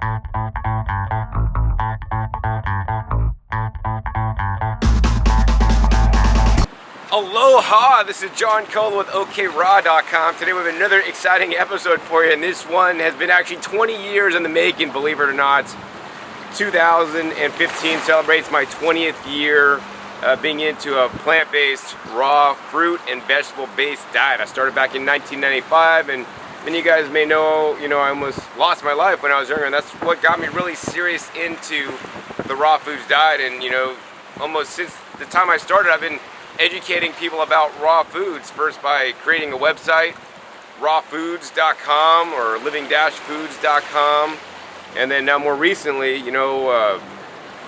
Aloha, this is John Cole with okraw.com. Today we have another exciting episode for you, and this one has been actually 20 years in the making, believe it or not. 2015 celebrates my 20th year being into a plant-based, raw, fruit and vegetable-based diet. I started back in 1995, and many of you guys may know, I almost lost my life when I was younger, and that's what got me really serious into the raw foods diet. And almost since the time I started, I've been educating people about raw foods, first by creating a website, rawfoods.com or living-foods.com, and then now more recently,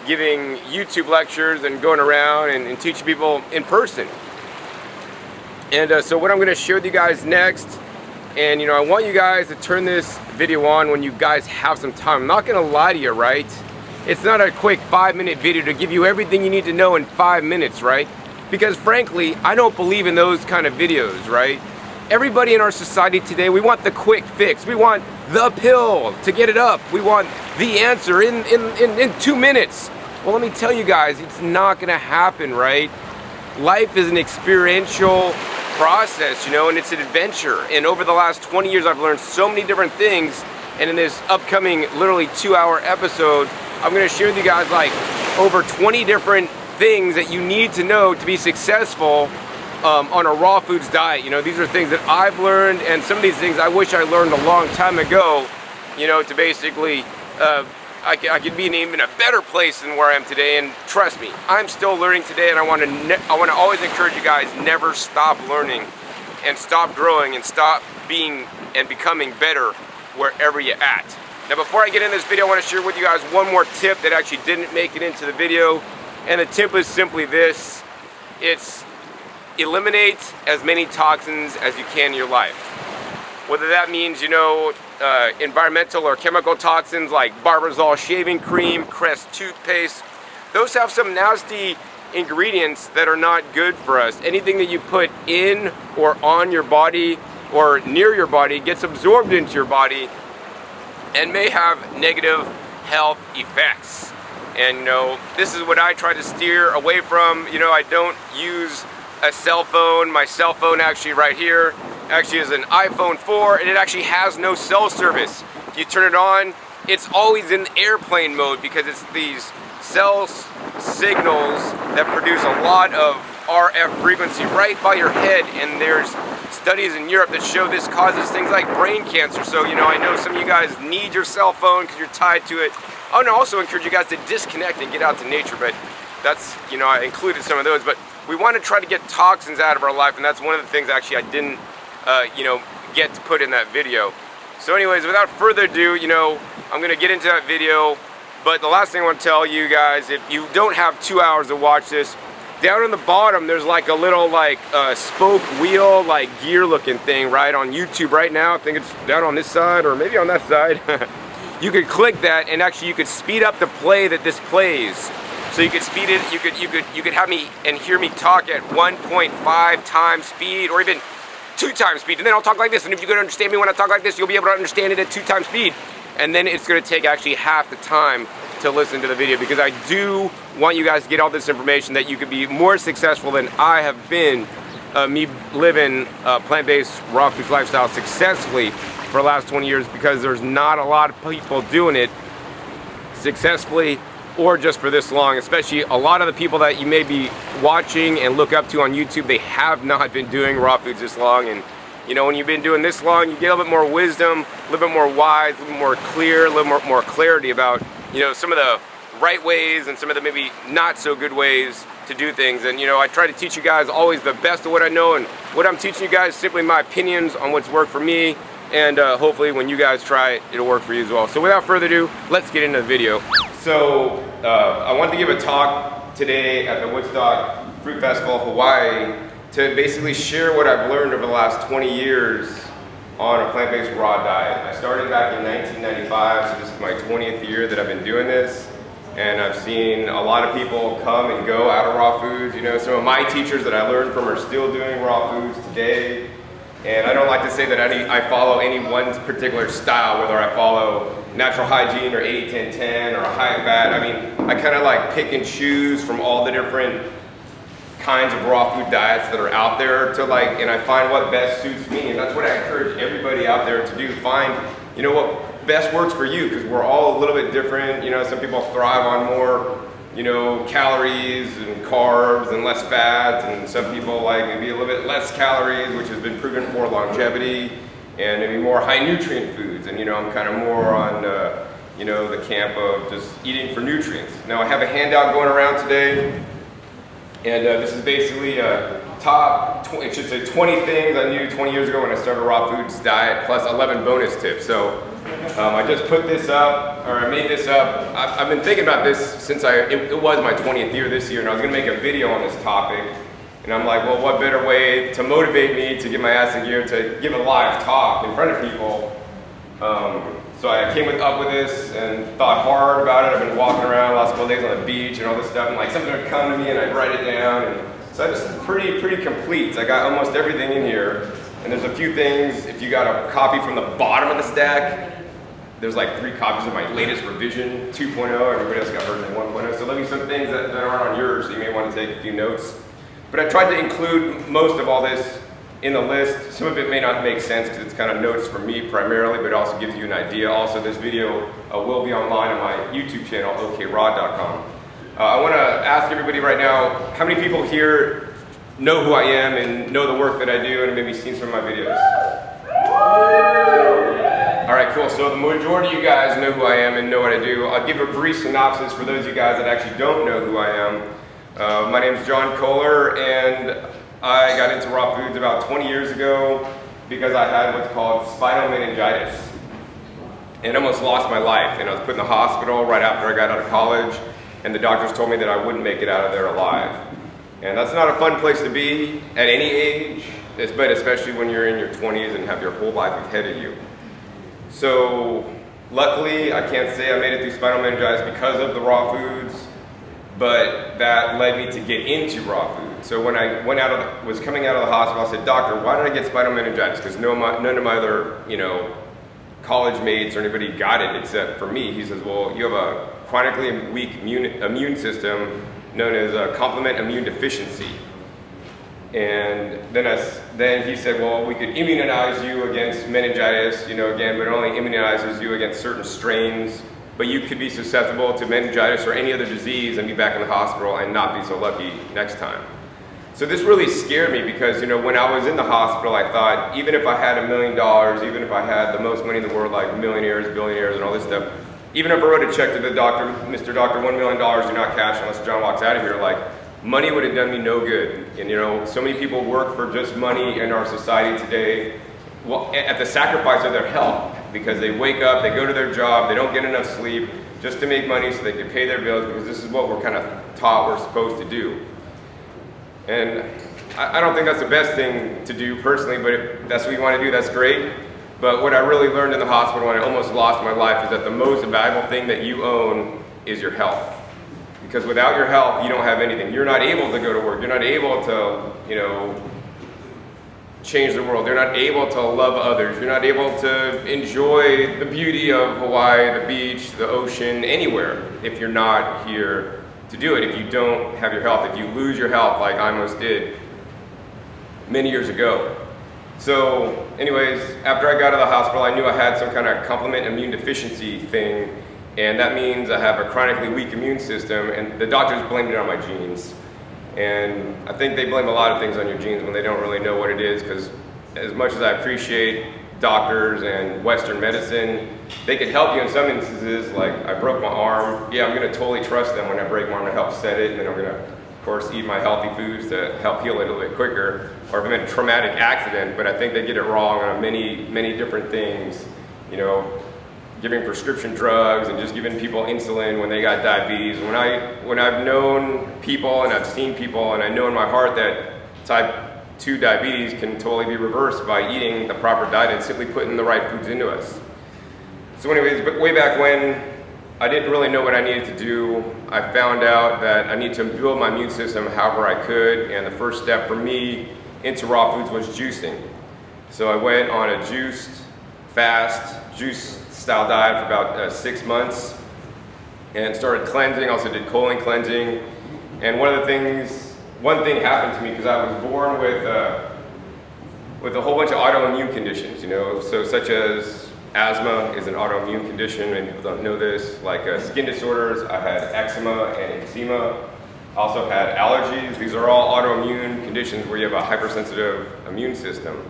giving YouTube lectures and going around and teaching people in person. And so what I'm going to share with you guys next, and I want you guys to turn this video on when you guys have some time. I'm not going to lie to you, right? It's not a quick 5-minute video to give you everything you need to know in 5 minutes, right? Because frankly, I don't believe in those kind of videos, right? Everybody in our society today, we want the quick fix. We want the pill to get it up. We want the answer in 2 minutes. Well, let me tell you guys, it's not gonna happen, right? Life is an experiential process, and it's an adventure. And over the last 20 years, I've learned so many different things. And in this upcoming, literally 2-hour episode, I'm gonna share with you guys like over 20 different things that you need to know to be successful on a raw foods diet. These are things that I've learned, and some of these things I wish I learned a long time ago, to basically, I could be in even a better place than where I am today. And trust me, I'm still learning today, and I want to always encourage you guys, never stop learning and stop growing and stop being and becoming better wherever you're at. Now, before I get in this video, I want to share with you guys one more tip that actually didn't make it into the video. And the tip is simply this: it's eliminate as many toxins as you can in your life. Whether that means, environmental or chemical toxins like Barbazole shaving cream, Crest toothpaste. Those have some nasty ingredients that are not good for us. Anything that you put in or on your body or near your body gets absorbed into your body and may have negative health effects. And this is what I try to steer away from. I don't use a cell phone. My cell phone actually right here actually is an iPhone 4, and it actually has no cell service. If you turn it on, it's always in airplane mode because it's these cell signals that produce a lot of RF frequency right by your head, and there's studies in Europe that show this causes things like brain cancer. So I know some of you guys need your cell phone because you're tied to it. I would also encourage you guys to disconnect and get out to nature, but that's, I included some of those. But we want to try to get toxins out of our life, and that's one of the things actually I didn't, get to put in that video. So anyways, without further ado, I'm going to get into that video. But the last thing I want to tell you guys, if you don't have 2 hours to watch this, down on the bottom, there's like a little spoke wheel, gear looking thing, right, on YouTube right now. I think it's down on this side or maybe on that side. You could click that, and actually you could speed up the play that this plays. So you could speed it, you could have me and hear me talk at 1.5 times speed, or even 2 times speed, and then I'll talk like this. And if you can understand me when I talk like this, you'll be able to understand it at 2 times speed. And then it's going to take actually half the time to listen to the video, because I do want you guys to get all this information that you could be more successful than I have been, me living a plant-based raw foods lifestyle successfully for the last 20 years, because there's not a lot of people doing it successfully or just for this long. Especially a lot of the people that you may be watching and look up to on YouTube, they have not been doing raw foods this long. And when you've been doing this long, you get a little bit more wisdom, a little bit more wise, a little bit more clear, a little more clarity about some of the right ways and some of the maybe not so good ways to do things. And I try to teach you guys always the best of what I know, and what I'm teaching you guys is simply my opinions on what's worked for me, and hopefully when you guys try it, it'll work for you as well. So without further ado, let's get into the video. So I wanted to give a talk today at the Woodstock Fruit Festival, Hawaii, to basically share what I've learned over the last 20 years on a plant-based raw diet. I started back in 1995, so this is my 20th year that I've been doing this. And I've seen a lot of people come and go out of raw foods. Some of my teachers that I learned from are still doing raw foods today. And I don't like to say that I follow any one particular style, whether I follow natural hygiene or 80-10-10 or a high fat. I mean, I kind of like pick and choose from all the different kinds of raw food diets that are out there to like, and I find what best suits me, and that's what I encourage everybody out there to do. Find, you know, what best works for you, because we're all a little bit different. You know, some people thrive on more, you know, calories and carbs and less fat, and some people like maybe a little bit less calories, which has been proven for longevity, and maybe more high nutrient foods. And you know, I'm kind of more on you know, the camp of just eating for nutrients. Now I have a handout going around today, and this is basically a top 20, it should say 20 things I knew 20 years ago when I started a raw foods diet, plus 11 bonus tips. So I just put this up, or I made this up. I've been thinking about this since it was my 20th year this year, and I was gonna make a video on this topic. And I'm like, well, what better way to motivate me to get my ass in gear to give a live talk in front of people? So I came up with this and thought hard about it. I've been walking around the last couple of days on the beach and all this stuff, and like something would come to me and I'd write it down. And so it's pretty complete. So I got almost everything in here. And there's a few things, if you got a copy from the bottom of the stack, there's like 3 copies of my latest revision, 2.0. Everybody else got version 1.0. So there'll be some things that aren't on yours, so you may want to take a few notes. But I tried to include most of all this in the list. Some of it may not make sense because it's kind of notes for me primarily, but it also gives you an idea. Also, this video will be online on my YouTube channel, okraw.com. I want to ask everybody right now, how many people here know who I am and know the work that I do and have maybe seen some of my videos? All right, cool. So the majority of you guys know who I am and know what I do. I'll give a brief synopsis for those of you guys that actually don't know who I am. My name is John Kohler, and I got into raw foods about 20 years ago because I had what's called spinal meningitis and almost lost my life. And I was put in the hospital right after I got out of college, and the doctors told me that I wouldn't make it out of there alive. And that's not a fun place to be at any age, but especially when you're in your 20s and have your whole life ahead of you. So luckily, I can't say I made it through spinal meningitis because of the raw foods, but that led me to get into raw food. So when I was coming out of the hospital, I said, doctor, why did I get spinal meningitis? Because none of my other, you know, college mates or anybody got it except for me. He says, well, you have a chronically weak immune system known as a complement immune deficiency. And then he said, well, we could immunize you against meningitis, you know, again, but it only immunizes you against certain strains. But you could be susceptible to meningitis or any other disease and be back in the hospital and not be so lucky next time. So this really scared me because, you know, when I was in the hospital, I thought, even if I had $1 million, even if I had the most money in the world, like millionaires, billionaires, and all this stuff, even if I wrote a check to the doctor, Mr. Doctor, $1 million, do not cash unless John walks out of here, like, money would have done me no good. And, you know, so many people work for just money in our society today, well, at the sacrifice of their health, because they wake up, they go to their job, they don't get enough sleep just to make money so they can pay their bills, because this is what we're kind of taught we're supposed to do. And I don't think that's the best thing to do personally, but if that's what you want to do, that's great. But what I really learned in the hospital when I almost lost my life is that the most valuable thing that you own is your health. Because without your health, you don't have anything. You're not able to go to work. You're not able to, you know, change the world. You're not able to love others. You're not able to enjoy the beauty of Hawaii, the beach, the ocean, anywhere if you're not here to do it, if you don't have your health, if you lose your health like I almost did many years ago. So anyways, after I got out of the hospital, I knew I had some kind of complement immune deficiency thing, and that means I have a chronically weak immune system, and the doctors blamed it on my genes. And I think they blame a lot of things on your genes when they don't really know what it is, because as much as I appreciate doctors and Western medicine, they could help you in some instances. Like I broke my arm, yeah, I'm gonna totally trust them when I break my arm to help set it, and then I'm gonna, of course, eat my healthy foods to help heal it a little bit quicker, or if I'm in a traumatic accident. But I think they get it wrong on many different things, you know, giving prescription drugs and just giving people insulin when they got diabetes. When I've known people and I've seen people, and I know in my heart that type 2 diabetes can totally be reversed by eating the proper diet and simply putting the right foods into us. So anyways, but way back when, I didn't really know what I needed to do. I found out that I needed to build my immune system however I could, and the first step for me into raw foods was juicing. So I went on a juiced fast, juice style diet for about 6 months, and started cleansing. Also did colon cleansing. And one thing happened to me because I was born with a whole bunch of autoimmune conditions, you know, so such as asthma is an autoimmune condition, and people don't know this, like skin disorders. I had eczema and eczema. I also had allergies. These are all autoimmune conditions where you have a hypersensitive immune system.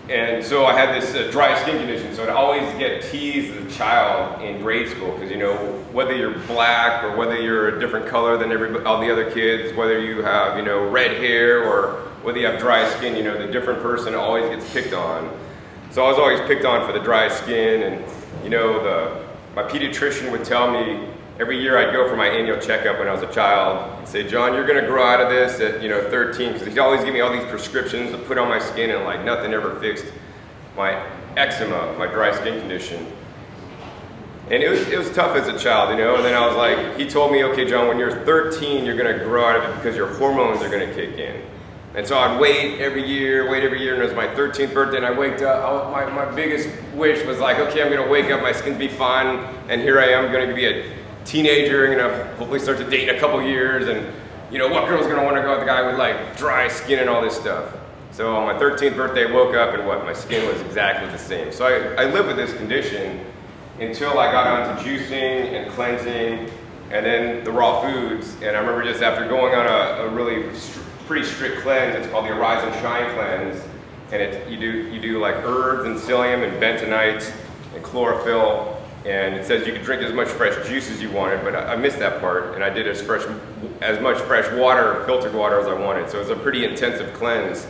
And so I had this dry skin condition, so I'd always get teased as a child in grade school because, you know, whether you're black or whether you're a different color than all the other kids, whether you have, you know, red hair or whether you have dry skin, you know, the different person always gets picked on. So I was always picked on for the dry skin, and, you know, my pediatrician would tell me every year I'd go for my annual checkup when I was a child. He'd say, John, you're gonna grow out of this at, you know, 13, because he'd always give me all these prescriptions to put on my skin, and like nothing ever fixed my eczema, my dry skin condition. And it was tough as a child, you know, and then I was like, he told me, okay, John, when you're 13, you're gonna grow out of it because your hormones are gonna kick in. And so I'd wait every year, and it was my 13th birthday, and I waked up, my biggest wish was like, okay, I'm gonna wake up, my skin's be fine, and here I am gonna be a teenager, I'm gonna hopefully start to date in a couple years, and you know, what girl's gonna wanna go with a guy with like dry skin and all this stuff. So on my 13th birthday, I woke up and my skin was exactly the same. So I lived with this condition until I got onto juicing and cleansing, and then the raw foods. And I remember just after going on a really pretty strict cleanse, it's called the Arise and Shine cleanse, and you do like herbs and psyllium and bentonite and chlorophyll, and it says you could drink as much fresh juice as you wanted, but I missed that part, and I did as much fresh water, filtered water, as I wanted. So it was a pretty intensive cleanse.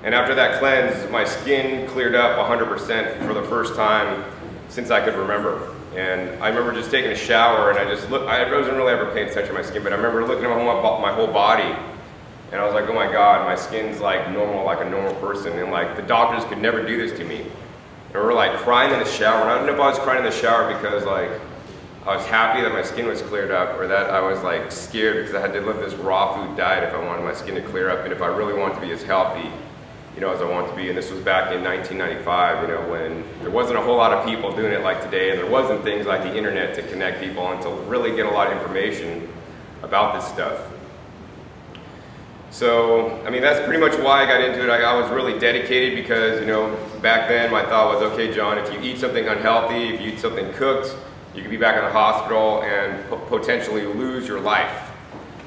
And after that cleanse, my skin cleared up 100% for the first time since I could remember. And I remember just taking a shower, and I wasn't really ever paying attention to my skin, but I remember looking at my whole body, and I was like, oh my God, my skin's like normal, like a normal person, and like the doctors could never do this to me. And we were like crying in the shower, and I don't know if I was crying in the shower because like I was happy that my skin was cleared up, or that I was like scared because I had to live this raw food diet if I wanted my skin to clear up, and if I really wanted to be as healthy, you know, as I wanted to be. And this was back in 1995, you know, when there wasn't a whole lot of people doing it like today, and there wasn't things like the internet to connect people and to really get a lot of information about this stuff. So, I mean, that's pretty much why I got into it. I was really dedicated because, you know, back then my thought was, okay, John, if you eat something unhealthy, if you eat something cooked, you could be back in the hospital and potentially lose your life.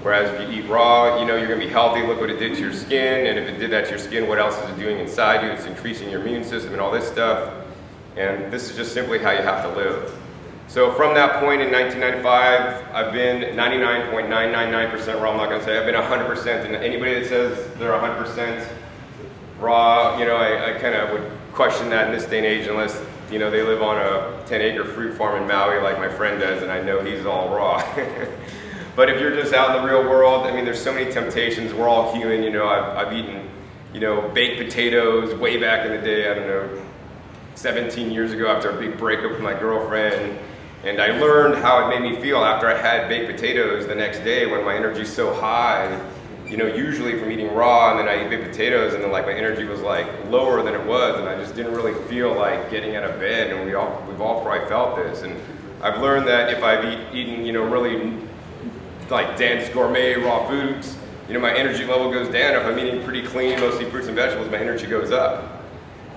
Whereas if you eat raw, you know, you're gonna be healthy, look what it did to your skin, and if it did that to your skin, what else is it doing inside you? It's increasing your immune system and all this stuff. And this is just simply how you have to live. So from that point in 1995, I've been 99.999% raw. I'm not gonna say I've been 100%, and anybody that says they're 100% raw, you know, I kind of would question that in this day and age, unless, you know, they live on a 10-acre fruit farm in Maui like my friend does, and I know he's all raw. But if you're just out in the real world, I mean, there's so many temptations. We're all human, you know. I've eaten, you know, baked potatoes way back in the day, I don't know, 17 years ago after a big breakup with my girlfriend. And I learned how it made me feel after I had baked potatoes the next day when my energy's so high, you know, usually from eating raw, and then I eat baked potatoes, and then like my energy was like lower than it was, and I just didn't really feel like getting out of bed, and we've all probably felt this. And I've learned that if I've eaten, you know, really like dense gourmet raw foods, you know, my energy level goes down. If I'm eating pretty clean, mostly fruits and vegetables, my energy goes up.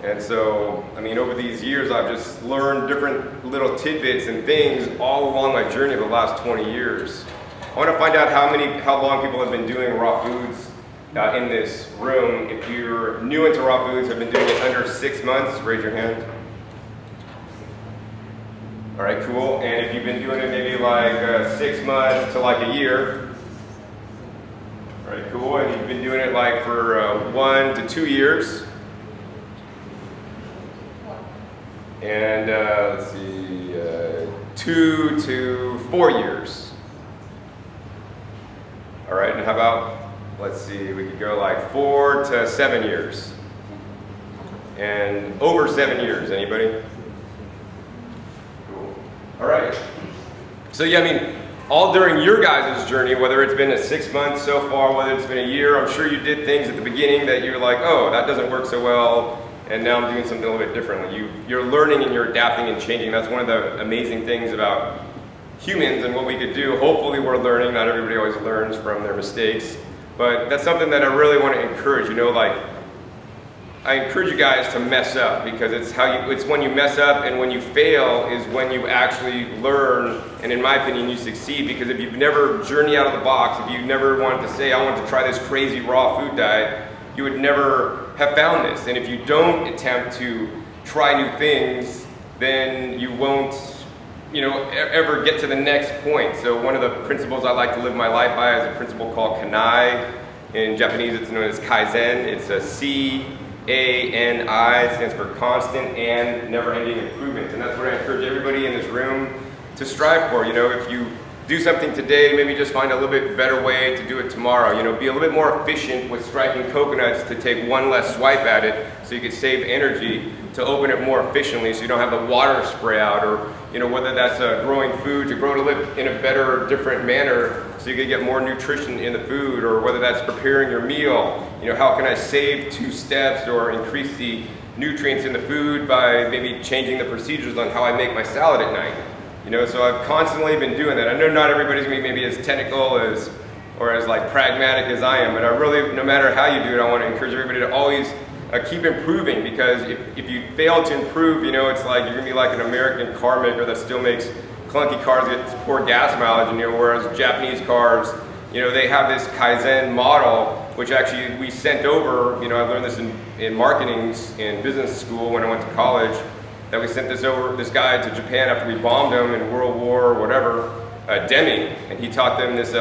And so, I mean, over these years, I've just learned different little tidbits and things all along my journey of the last 20 years. I want to find out how long people have been doing raw foods in this room. If you're new into raw foods, have been doing it under 6 months, raise your hand. All right, cool. And if you've been doing it maybe like 6 months to like a year, all right, cool. And you've been doing it like for 1 to 2 years. And let's see, 2 to 4 years. All right, and how about, let's see, we could go like 4 to 7 years. And over 7 years, anybody? Cool. All right. So yeah, I mean, all during your guys' journey, whether it's been a 6 months so far, whether it's been a year, I'm sure you did things at the beginning that you're like, oh, that doesn't work so well, and now I'm doing something a little bit differently. You're learning and you're adapting and changing. That's one of the amazing things about humans and what we could do. Hopefully we're learning. Not everybody always learns from their mistakes, but that's something that I really want to encourage. You know, like, I encourage you guys to mess up, because it's when you mess up and when you fail is when you actually learn, and in my opinion you succeed. Because if you've never journeyed out of the box, if you've never wanted to say I want to try this crazy raw food diet, you would never have found this. And if you don't attempt to try new things, then you won't, you know, ever get to the next point. So one of the principles I like to live my life by is a principle called kanai. In Japanese it's known as kaizen. It's a C-A-N-I, stands for constant and never-ending improvement. And that's what I encourage everybody in this room to strive for. You know, if you do something today, maybe just find a little bit better way to do it tomorrow. You know, be a little bit more efficient with striking coconuts to take one less swipe at it, so you can save energy to open it more efficiently, so you don't have the water spray out, or, you know, whether that's growing food to grow to live in a better, different manner, so you can get more nutrition in the food, or whether that's preparing your meal. You know, how can I save 2 steps or increase the nutrients in the food by maybe changing the procedures on how I make my salad at night. You know, so I've constantly been doing that. I know not everybody's gonna be maybe as technical as, or as like pragmatic as I am, but I really, no matter how you do it, I want to encourage everybody to always keep improving, because if you fail to improve, you know, it's like you're gonna be like an American car maker that still makes clunky cars, get poor gas mileage, and, you know, whereas Japanese cars, you know, they have this Kaizen model, which actually we sent over. You know, I learned this in marketing in business school when I went to college, that we sent this guy to Japan after we bombed him in World War or whatever, Deming, and he taught them this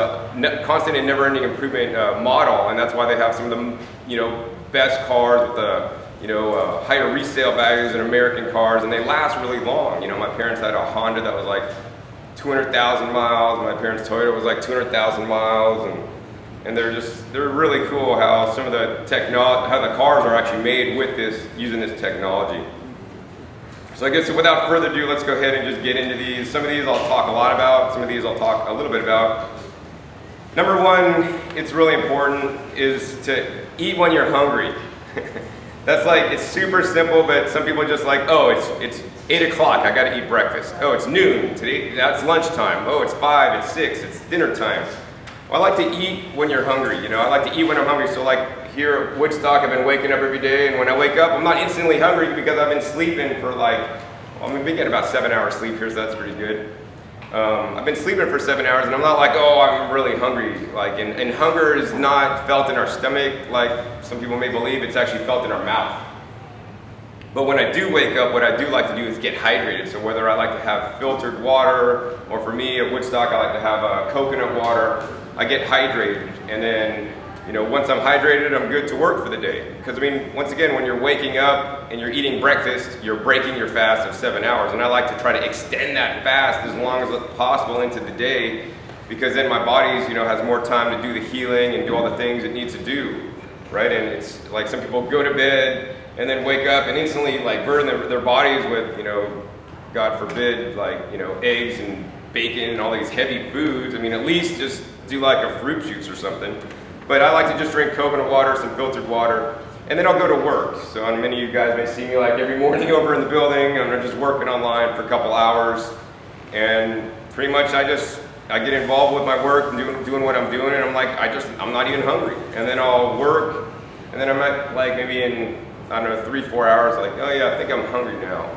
constant and never-ending improvement model, and that's why they have some of the, you know, best cars with the, you know, higher resale values than American cars, and they last really long. You know, my parents had a Honda that was like 200,000 miles. My parents' Toyota was like 200,000 miles, and they're really cool how some of the how the cars are actually made with this, using this technology. So I guess without further ado, let's go ahead and just get into these. Some of these I'll talk a lot about, some of these I'll talk a little bit about. Number one, it's really important, is to eat when you're hungry. That's like, it's super simple, but some people are just like, oh, it's 8 o'clock, I gotta eat breakfast. Oh, it's noon, today, that's lunchtime. Oh, it's 5, it's 6, it's dinner time. Well, I like to eat when you're hungry, you know, I like to eat when I'm hungry. So like here at Woodstock, I've been waking up every day, and when I wake up, I'm not instantly hungry because I've been sleeping for like, well, I've been getting about 7 hours sleep here, so that's pretty good. I've been sleeping for 7 hours, and I'm not like, oh, I'm really hungry. Like, and hunger is not felt in our stomach like some people may believe. It's actually felt in our mouth. But when I do wake up, what I do like to do is get hydrated. So whether I like to have filtered water, or for me at Woodstock, I like to have coconut water, I get hydrated. And then, you know, once I'm hydrated, I'm good to work for the day. Because I mean, once again, when you're waking up and you're eating breakfast, you're breaking your fast of 7 hours. And I like to try to extend that fast as long as possible into the day, because then my body, you know, has more time to do the healing and do all the things it needs to do, right? And it's like some people go to bed and then wake up and instantly like burn their bodies with, you know, God forbid, like, you know, eggs and bacon and all these heavy foods. I mean, at least just do like a fruit juice or something. But I like to just drink coconut water, some filtered water, and then I'll go to work. So many of you guys may see me like every morning over in the building. I'm just working online for a couple hours, and pretty much I get involved with my work and doing what I'm doing, and I'm like, I'm not even hungry. And then I'll work, and then I'm at like maybe in, I don't know, 3-4 hours, like, oh yeah, I think I'm hungry now.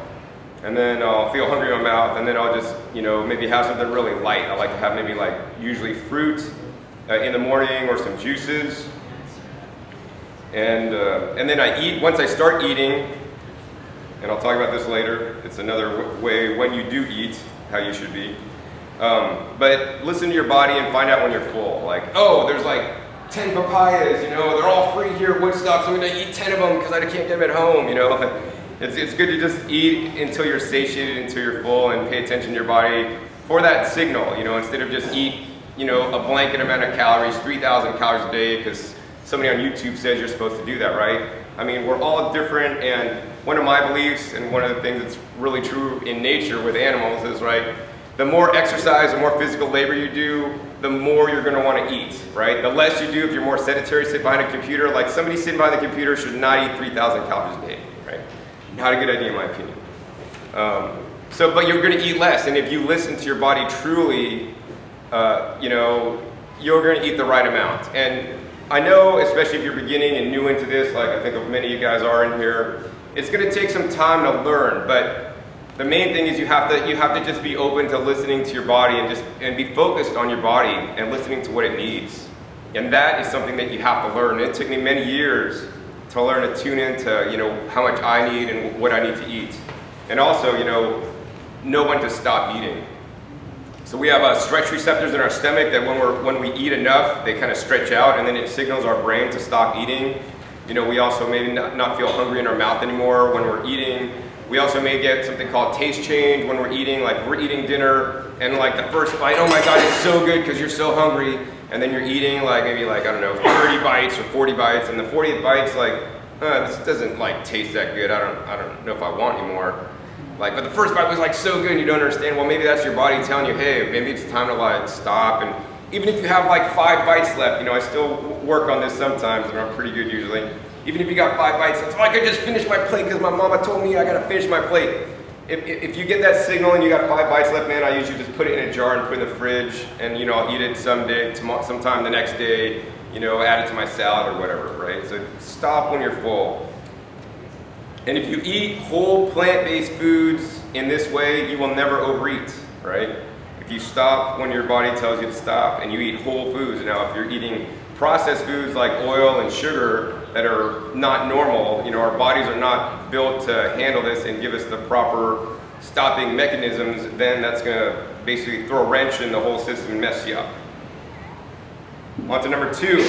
And then I'll feel hungry in my mouth, and then I'll just, you know, maybe have something really light. I like to have maybe like usually fruit in the morning, or some juices. And then I eat. Once I start eating, and I'll talk about this later, it's another way when you do eat, how you should be. But listen to your body and find out when you're full. Like, oh, there's like 10 papayas, you know, they're all free here at Woodstock, so I'm gonna eat 10 of them because I can't get them at home, you know. It's good to just eat until you're satiated, until you're full, and pay attention to your body for that signal, you know, instead of just eat, you know, a blanket amount of calories, 3,000 calories a day, because somebody on YouTube says you're supposed to do that, right? I mean, we're all different, and one of my beliefs, and one of the things that's really true in nature with animals is, right, the more exercise, the more physical labor you do, the more you're gonna wanna eat, right? The less you do if you're more sedentary, sit behind a computer. Like somebody sitting behind the computer should not eat 3,000 calories a day, right? Not a good idea in my opinion. But you're gonna eat less, and if you listen to your body truly, you know, you're gonna eat the right amount. And I know, especially if you're beginning and new into this, like I think many of you guys are in here, it's gonna take some time to learn, but the main thing is you have to just be open to listening to your body and be focused on your body and listening to what it needs. And that is something that you have to learn. It took me many years to learn to tune into, you know, how much I need and what I need to eat. And also, you know when to stop eating. So we have stretch receptors in our stomach that when we eat enough, they kind of stretch out, and then it signals our brain to stop eating. You know, we also maybe not feel hungry in our mouth anymore when we're eating. We also may get something called taste change when we're eating, like we're eating dinner and like the first bite, oh my God, it's so good because you're so hungry. And then you're eating like maybe like, I don't know, 30 bites or 40 bites, and the 40th bite's like, this doesn't like taste that good. I don't know if I want anymore. Like, but the first bite was like so good and you don't understand. Well, maybe that's your body telling you, hey, maybe it's time to like stop. And even if you have like 5 bites left, you know, I still work on this sometimes and I'm pretty good usually. Even if you got 5 bites, it's like I just finished my plate because my mama told me I gotta finish my plate. If you get that signal and you got 5 bites left, man, I usually just put it in a jar and put it in the fridge, and you know, I'll eat it sometime the next day, you know, add it to my salad or whatever, right? So stop when you're full. And if you eat whole plant-based foods in this way, you will never overeat, right? If you stop when your body tells you to stop and you eat whole foods. Now, if you're eating processed foods like oil and sugar that are not normal, you know, our bodies are not built to handle this and give us the proper stopping mechanisms, then that's gonna basically throw a wrench in the whole system and mess you up. On to number 2,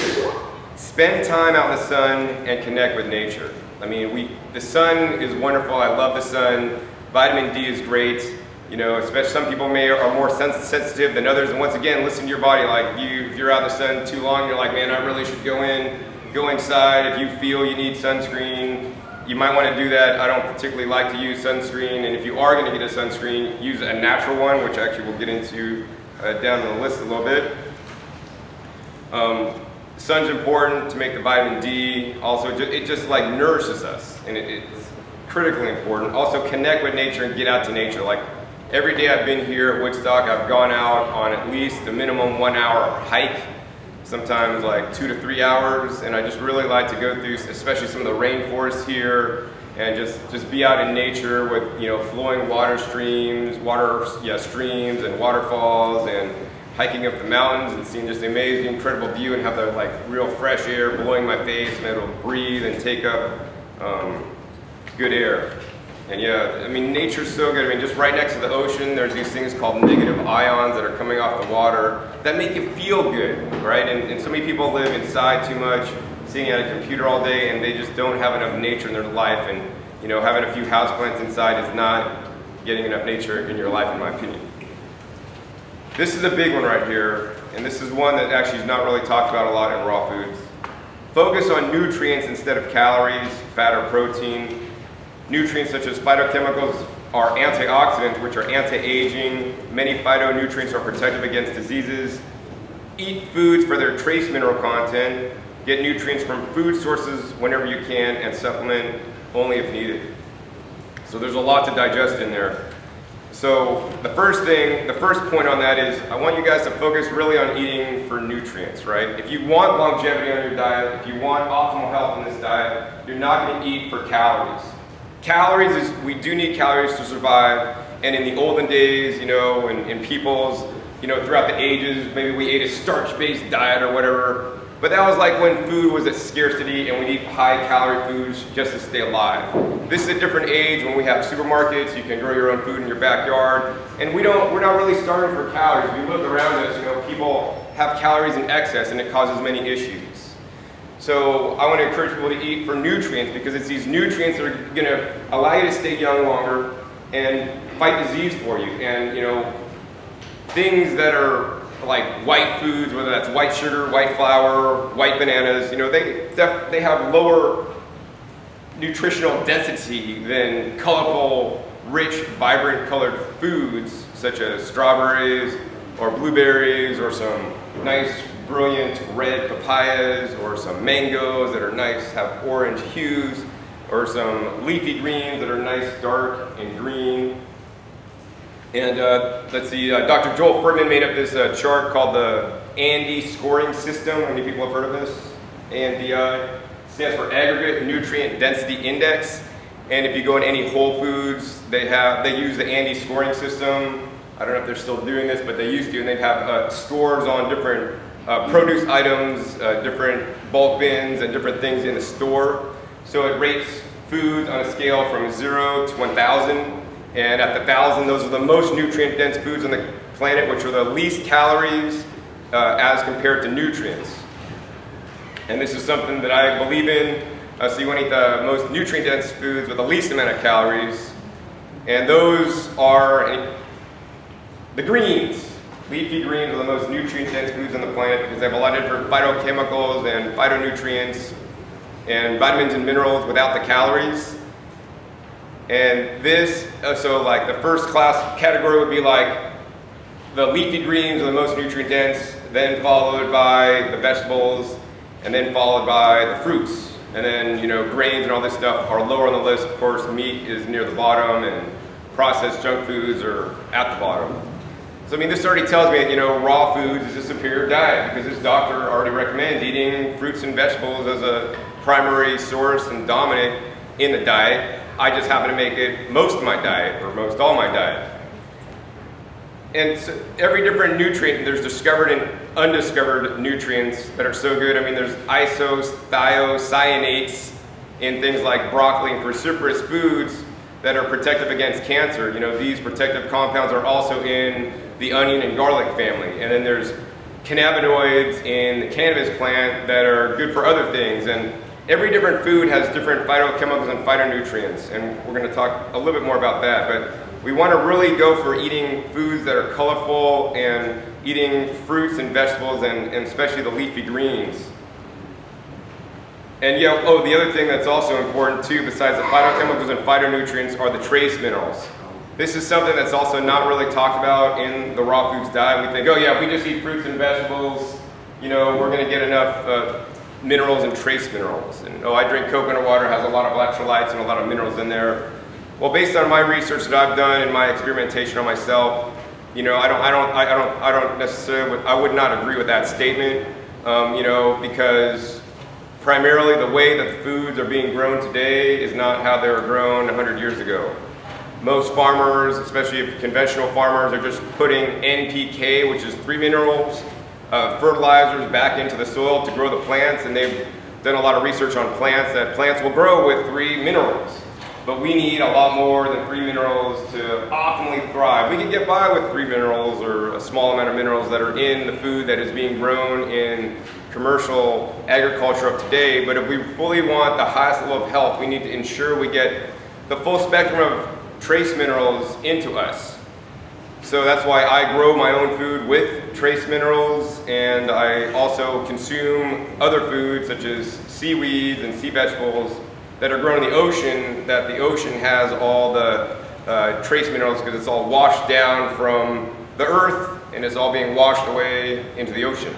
spend time out in the sun and connect with nature. I mean, the sun is wonderful, I love the sun, vitamin D is great. You know, especially some people are more sensitive than others. And once again, listen to your body. Like if you're out in the sun too long, you're like, man, I really should go inside. If you feel you need sunscreen, you might want to do that. I don't particularly like to use sunscreen. And if you are going to get a sunscreen, use a natural one, which actually we'll get into down the list a little bit. Sun's important to make the vitamin D. Also, it just like nourishes us, and it's critically important. Also, connect with nature and get out to nature. Like, every day I've been here at Woodstock, I've gone out on at least a minimum 1 hour hike, sometimes like 2 to 3 hours, and I just really like to go through, especially some of the rainforests here, and just be out in nature with, you know, flowing streams and waterfalls, and hiking up the mountains and seeing just the amazing, incredible view, and have the like real fresh air blowing my face, and able to breathe and take up good air. And yeah, I mean, nature's so good. I mean, just right next to the ocean, there's these things called negative ions that are coming off the water that make you feel good, right? And so many people live inside too much, sitting at a computer all day, and they just don't have enough nature in their life. And, you know, having a few houseplants inside is not getting enough nature in your life, in my opinion. This is a big one right here, and this is one that actually is not really talked about a lot in raw foods. Focus on nutrients instead of calories, fat, or protein. Nutrients such as phytochemicals are antioxidants, which are anti-aging. Many phytonutrients are protective against diseases. Eat foods for their trace mineral content. Get nutrients from food sources whenever you can, and supplement only if needed. So there's a lot to digest in there. So the first point on that is I want you guys to focus really on eating for nutrients, right? If you want longevity on your diet, if you want optimal health in this diet, you're not going to eat for calories. Calories is, we do need calories to survive, and in the olden days, you know, in people's, you know, throughout the ages, maybe we ate a starch-based diet or whatever, but that was like when food was at scarcity and we eat high-calorie foods just to stay alive. This is a different age when we have supermarkets, you can grow your own food in your backyard, and we're not really starving for calories. If you look around us, you know, people have calories in excess, and it causes many issues. So I want to encourage people to eat for nutrients, because it's these nutrients that are going to allow you to stay young longer and fight disease for you. And, you know, things that are like white foods, whether that's white sugar, white flour, white bananas, you know, they have lower nutritional density than colorful rich, vibrant colored foods such as strawberries or blueberries or some nice, brilliant red papayas or some mangoes that are nice, have orange hues, or some leafy greens that are nice, dark and green. And let's see, Dr. Joel Furman made up this chart called the ANDI scoring system. How many people have heard of this? ANDI stands for Aggregate Nutrient Density Index. And if you go in any Whole Foods, they use the ANDI scoring system. I don't know if they're still doing this, but they used to, and they'd have scores on different produce items, different bulk bins, and different things in the store. So it rates foods on a scale from 0 to 1,000. And at the 1,000, those are the most nutrient-dense foods on the planet, which are the least calories as compared to nutrients. And this is something that I believe in. So you want to eat the most nutrient-dense foods with the least amount of calories. And those are the greens. Leafy greens are the most nutrient-dense foods on the planet because they have a lot of different phytochemicals and phytonutrients and vitamins and minerals without the calories. And this, so like the first class category would be like the leafy greens are the most nutrient-dense, then followed by the vegetables, and then followed by the fruits. And then, you know, grains and all this stuff are lower on the list. Of course, meat is near the bottom, and processed junk foods are at the bottom. So, I mean, this already tells me that, you know, raw foods is a superior diet because this doctor already recommends eating fruits and vegetables as a primary source and dominant in the diet. I just happen to make it most of my diet, or most all my diet. And so every different nutrient, there's discovered and undiscovered nutrients that are so good. I mean, there's isothiocyanates in things like broccoli and cruciferous foods that are protective against cancer. You know, these protective compounds are also in the onion and garlic family. And then there's cannabinoids in the cannabis plant that are good for other things. And every different food has different phytochemicals and phytonutrients. And we're going to talk a little bit more about that. But we want to really go for eating foods that are colorful and eating fruits and vegetables and especially the leafy greens. And yeah, oh, the other thing that's also important too, besides the phytochemicals and phytonutrients, are the trace minerals. This is something that's also not really talked about in the raw foods diet. We think, oh yeah, if we just eat fruits and vegetables, you know, we're going to get enough minerals and trace minerals. And oh, I drink coconut water, has a lot of electrolytes and a lot of minerals in there. Well, based on my research that I've done and my experimentation on myself, you know, I don't necessarily, I would not agree with that statement, you know, because primarily the way that foods are being grown today is not how they were grown 100 years ago. Most farmers, especially conventional farmers, are just putting NPK, which is 3 minerals, fertilizers back into the soil to grow the plants, and they've done a lot of research on plants that plants will grow with 3 minerals. But we need a lot more than 3 minerals to optimally thrive. We can get by with 3 minerals or a small amount of minerals that are in the food that is being grown in commercial agriculture of today. But if we fully want the highest level of health, we need to ensure we get the full spectrum of trace minerals into us. So that's why I grow my own food with trace minerals, and I also consume other foods such as seaweeds and sea vegetables that are grown in the ocean, that the ocean has all the trace minerals because it's all washed down from the earth and it's all being washed away into the ocean.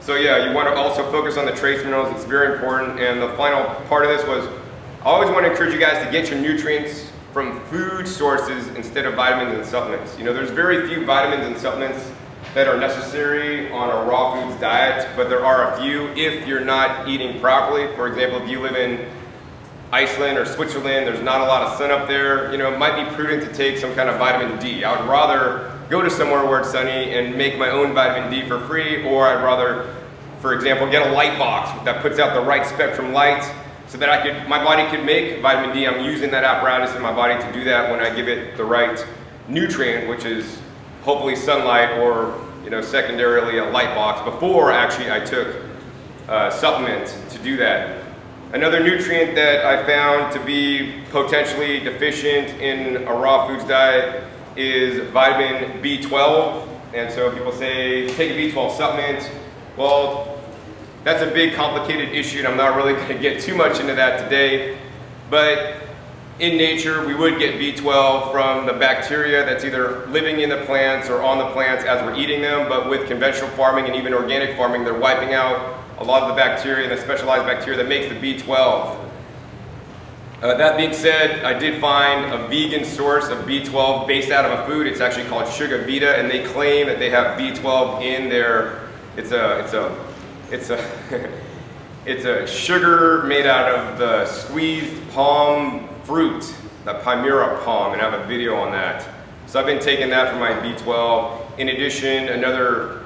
So yeah, you want to also focus on the trace minerals. It's very important. And the final part of this was, I always want to encourage you guys to get your nutrients from food sources instead of vitamins and supplements. You know, there's very few vitamins and supplements that are necessary on a raw foods diet, but there are a few if you're not eating properly. For example, if you live in Iceland or Switzerland, there's not a lot of sun up there, you know, it might be prudent to take some kind of vitamin D. I would rather go to somewhere where it's sunny and make my own vitamin D for free, or I'd rather, for example, get a light box that puts out the right spectrum light so that my body could make vitamin D. I'm using that apparatus in my body to do that when I give it the right nutrient, which is hopefully sunlight, or, you know, secondarily a light box before actually I took supplement to do that. Another nutrient that I found to be potentially deficient in a raw foods diet is vitamin B12. And so people say, take a B12 supplement. Well, that's a big complicated issue, and I'm not really going to get too much into that today. But in nature, we would get B12 from the bacteria that's either living in the plants or on the plants as we're eating them, but with conventional farming and even organic farming, they're wiping out a lot of the bacteria and the specialized bacteria that makes the B12. That being said, I did find a vegan source of B12 based out of a food. It's actually called Sugar Vita, and they claim that they have B12 in their, it's a sugar made out of the squeezed palm fruit, the Pymira palm, and I have a video on that. So I've been taking that for my B12. In addition, another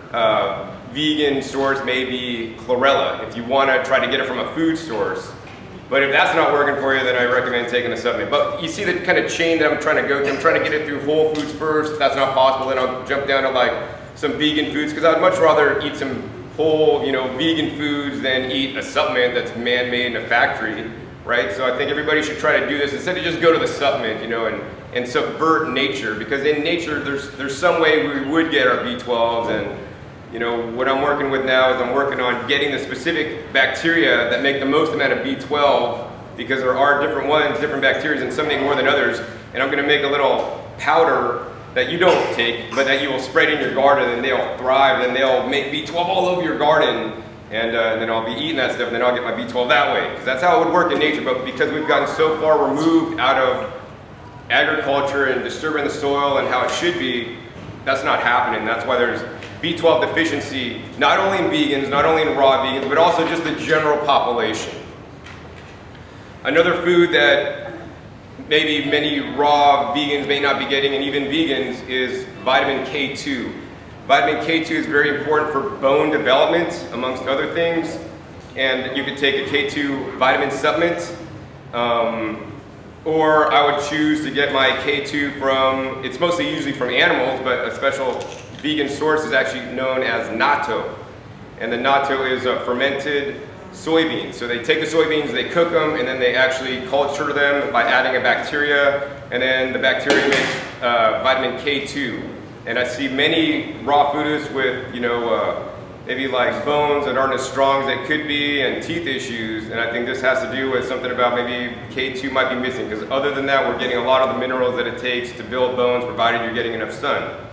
vegan source may be chlorella, if you want to try to get it from a food source. But if that's not working for you, then I recommend taking a supplement. But you see the kind of chain that I'm trying to go through. I'm trying to get it through whole foods first. If that's not possible, then I'll jump down to like some vegan foods, because I'd much rather eat some whole, vegan foods than eat a supplement that's man-made in a factory, right? So I think everybody should try to do this instead of just go to the supplement, and subvert nature, because in nature there's some way we would get our B12s, and what I'm working with now is I'm working on getting the specific bacteria that make the most amount of B12, because there are different ones, different bacteria, and some make more than others. And I'm going to make a little powder that you don't take, but that you will spread in your garden, and they'll thrive, and they'll make B12 all over your garden. And then I'll be eating that stuff, and then I'll get my B12 that way, because that's how it would work in nature. But because we've gotten so far removed out of agriculture and disturbing the soil and how it should be, that's not happening. That's why there's B12 deficiency, not only in vegans, not only in raw vegans, but also just the general population. Another food that maybe many raw vegans may not be getting, and even vegans, is vitamin K2. Vitamin K2 is very important for bone development, amongst other things. And you could take a K2 vitamin supplement, or I would choose to get my K2 from, it's mostly usually from animals, but a special vegan source is actually known as natto. And the natto is a fermented soybean. So they take the soybeans, they cook them, and then they actually culture them by adding a bacteria, and then the bacteria makes vitamin K2. And I see many raw foodists with, maybe like bones that aren't as strong as they could be, and teeth issues, and I think this has to do with something about maybe K2 might be missing, because other than that, we're getting a lot of the minerals that it takes to build bones, provided you're getting enough sun.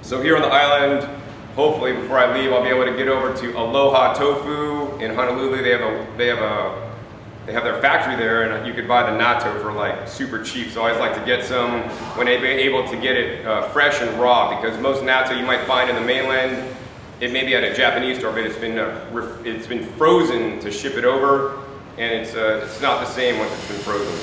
So here on the island, hopefully before I leave, I'll be able to get over to Aloha Tofu in Honolulu. They have their factory there, and you could buy the natto for like super cheap. So I always like to get some when they're able to get it fresh and raw, because most natto you might find in the mainland, it may be at a Japanese store, but it's been frozen to ship it over, and it's not the same once it's been frozen.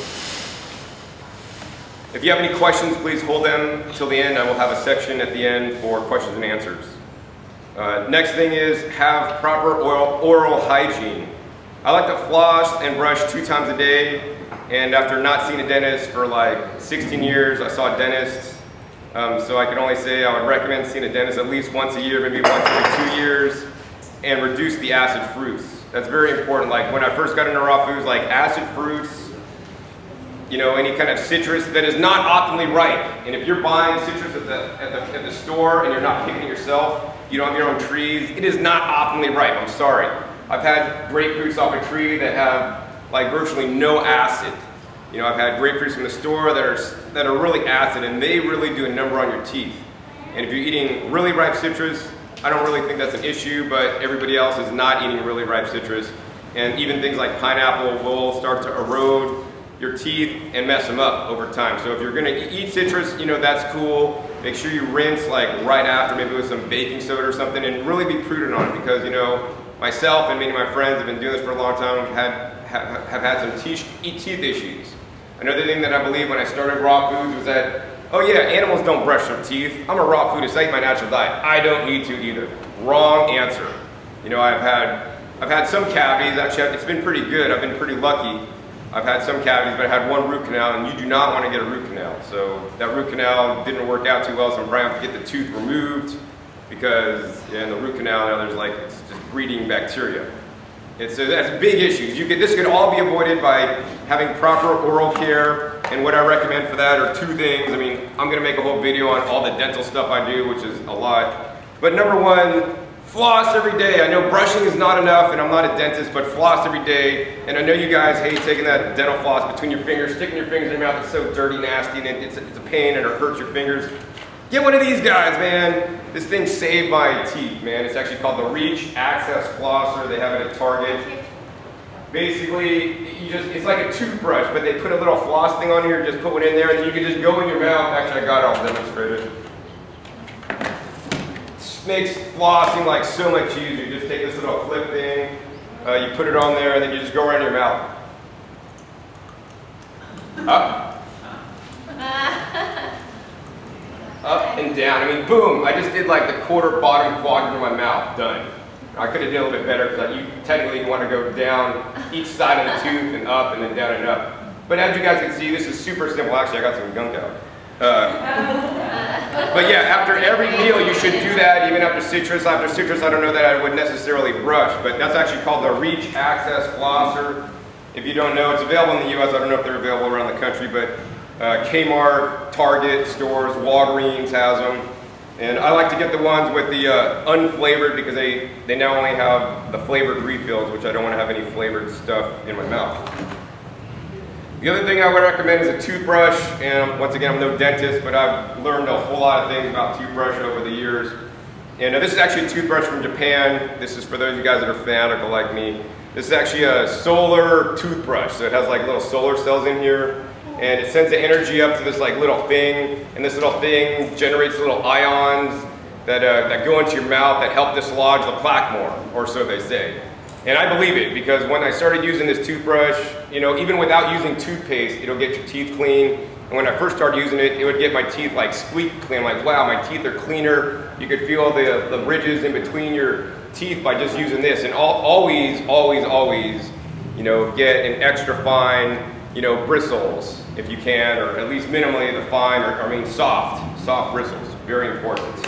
If you have any questions, please hold them till the end. I will have a section at the end for questions and answers. Next thing is have proper oral hygiene. I like to floss and brush 2 times a day, and after not seeing a dentist for like 16 years, I saw a dentist. So I can only say I would recommend seeing a dentist at least once a year, maybe once every 2 years, and reduce the acid fruits. That's very important. Like when I first got into raw foods, like acid fruits, any kind of citrus that is not optimally ripe. And if you're buying citrus at the store and you're not picking it yourself, you don't have your own trees, it is not optimally ripe. I'm sorry. I've had grapefruits off a tree that have like virtually no acid. I've had grapefruits from the store that are really acid, and they really do a number on your teeth. And if you're eating really ripe citrus, I don't really think that's an issue, but everybody else is not eating really ripe citrus. And even things like pineapple will start to erode your teeth and mess them up over time. So if you're gonna eat citrus, that's cool. Make sure you rinse like right after, maybe with some baking soda or something, and really be prudent on it, because myself and many of my friends have been doing this for a long time, have had some teeth issues. Another thing that I believe when I started raw foods was that, oh yeah, animals don't brush their teeth. I'm a raw foodist, I eat my natural diet. I don't need to either. Wrong answer. I've had some cavities. Actually, it's been pretty good. I've been pretty lucky. I've had some cavities, but I had 1 root canal, and you do not want to get a root canal. So that root canal didn't work out too well, so I'm probably going to have to get the tooth removed, because in the root canal now it's just breeding bacteria. That's big issues. This could all be avoided by having proper oral care, and what I recommend for that are 2 things. I'm going to make a whole video on all the dental stuff I do, which is a lot. But number 1, Floss every day. I know brushing is not enough, and I'm not a dentist, but floss every day. And I know you guys hate taking that dental floss between your fingers, sticking your fingers in your mouth. It's so dirty, nasty, and it's a pain, and it hurts your fingers. Get one of these guys, man. This thing saved my teeth, man. It's actually called the Reach Access Flosser. They have it at Target. Basically, it's like a toothbrush, but they put a little floss thing on here, just put one in there, and then you can just go in your mouth. Actually, I got it all demonstrated. Makes flossing like so much easier. You just take this little clip thing, you put it on there, and then you just go around your mouth. Up. Up and down. I mean, boom. I just did like the quarter bottom quadrant of my mouth. Done. I could have done a little bit better because you technically want to go down each side of the tooth and up and then down and up. But as you guys can see, this is super simple. Actually, I got some gunk out. But yeah, after every meal you should do that, even after citrus. After citrus, I don't know that I would necessarily brush, but that's actually called the Reach Access Flosser. If you don't know, it's available in the US. I don't know if they're available around the country, but Kmart, Target stores, Walgreens has them. And I like to get the ones with the unflavored because they now only have the flavored refills, which I don't want to have any flavored stuff in my mouth. The other thing I would recommend is a toothbrush, and once again, I'm no dentist, but I've learned a whole lot of things about toothbrush over the years. And this is actually a toothbrush from Japan. This is for those of you guys that are fanatical like me. This is actually a solar toothbrush, so it has like little solar cells in here, and it sends the energy up to this like little thing, and this little thing generates little ions that go into your mouth that help dislodge the plaque more, or so they say. And I believe it, because when I started using this toothbrush, you know, even without using toothpaste, it'll get your teeth clean. And when I first started using it, it would get my teeth like squeak clean. I'm like, wow, my teeth are cleaner. You could feel the ridges in between your teeth by just using this. And always, you know, get an extra fine, you know, bristles if you can, or at least minimally the fine, or soft bristles. Very important.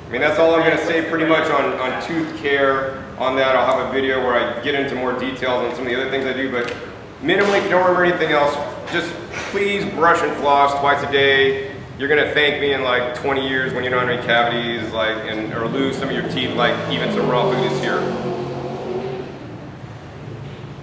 I mean, that's all I'm going to say pretty much on tooth care. On that, I'll have a video where I get into more details on some of the other things I do, but minimally, if you don't remember anything else, just please brush and floss twice a day. You're going to thank me in like 20 years when you don't have any cavities, or lose some of your teeth, like even some raw food is here.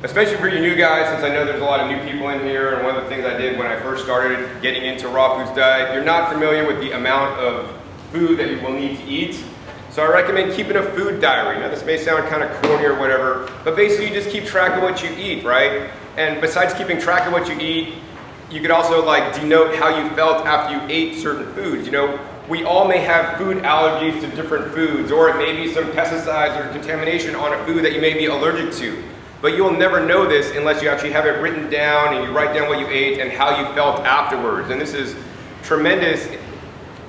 Especially for you new guys, since I know there's a lot of new people in here, and one of the things I did when I first started getting into raw foods diet, you're not familiar with the amount of food that you will need to eat. So I recommend keeping a food diary. Now this may sound kind of corny or whatever, but basically you just keep track of what you eat, right? And besides keeping track of what you eat, you could also like denote how you felt after you ate certain foods. You know, we all may have food allergies to different foods, or it may be some pesticides or contamination on a food that you may be allergic to. But you'll never know this unless you actually have it written down and you write down what you ate and how you felt afterwards. And this is tremendous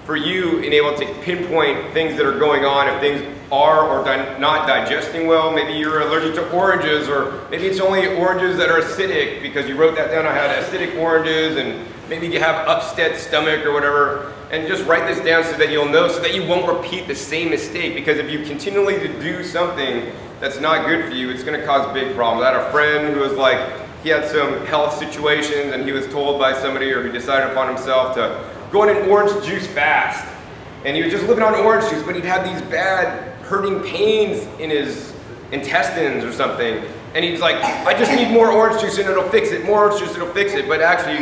for you in able to pinpoint things that are going on, if things are or not digesting well. Maybe you're allergic to oranges, or maybe it's only oranges that are acidic because you wrote that down. I had acidic oranges, and maybe you have upset stomach or whatever. And just write this down so that you'll know, so that you won't repeat the same mistake. Because if you continually do something that's not good for you, it's going to cause big problems. I had a friend who was like, he had some health situations, and he was told by somebody, or he decided upon himself to go on an orange juice fast. And he was just living on orange juice, but he'd had these bad hurting pains in his intestines or something. And he's like, I just need more orange juice and it'll fix it, more orange juice, it'll fix it. But actually,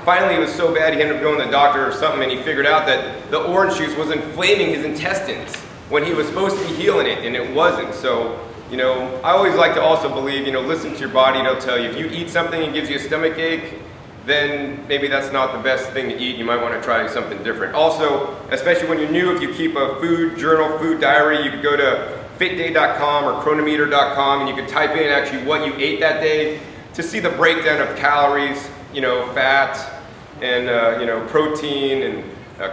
finally it was so bad he ended up going to the doctor or something, and he figured out that the orange juice was inflaming his intestines when he was supposed to be healing it, and it wasn't. So, you know, I always like to also believe, you know, listen to your body. It'll tell you if you eat something and gives you a stomach ache, then maybe that's not the best thing to eat. You might want to try something different. Also, especially when you're new, if you keep a food journal, food diary, you could go to fitday.com or chronometer.com, and you could type in actually what you ate that day to see the breakdown of calories, you know, fat, and you know, protein, and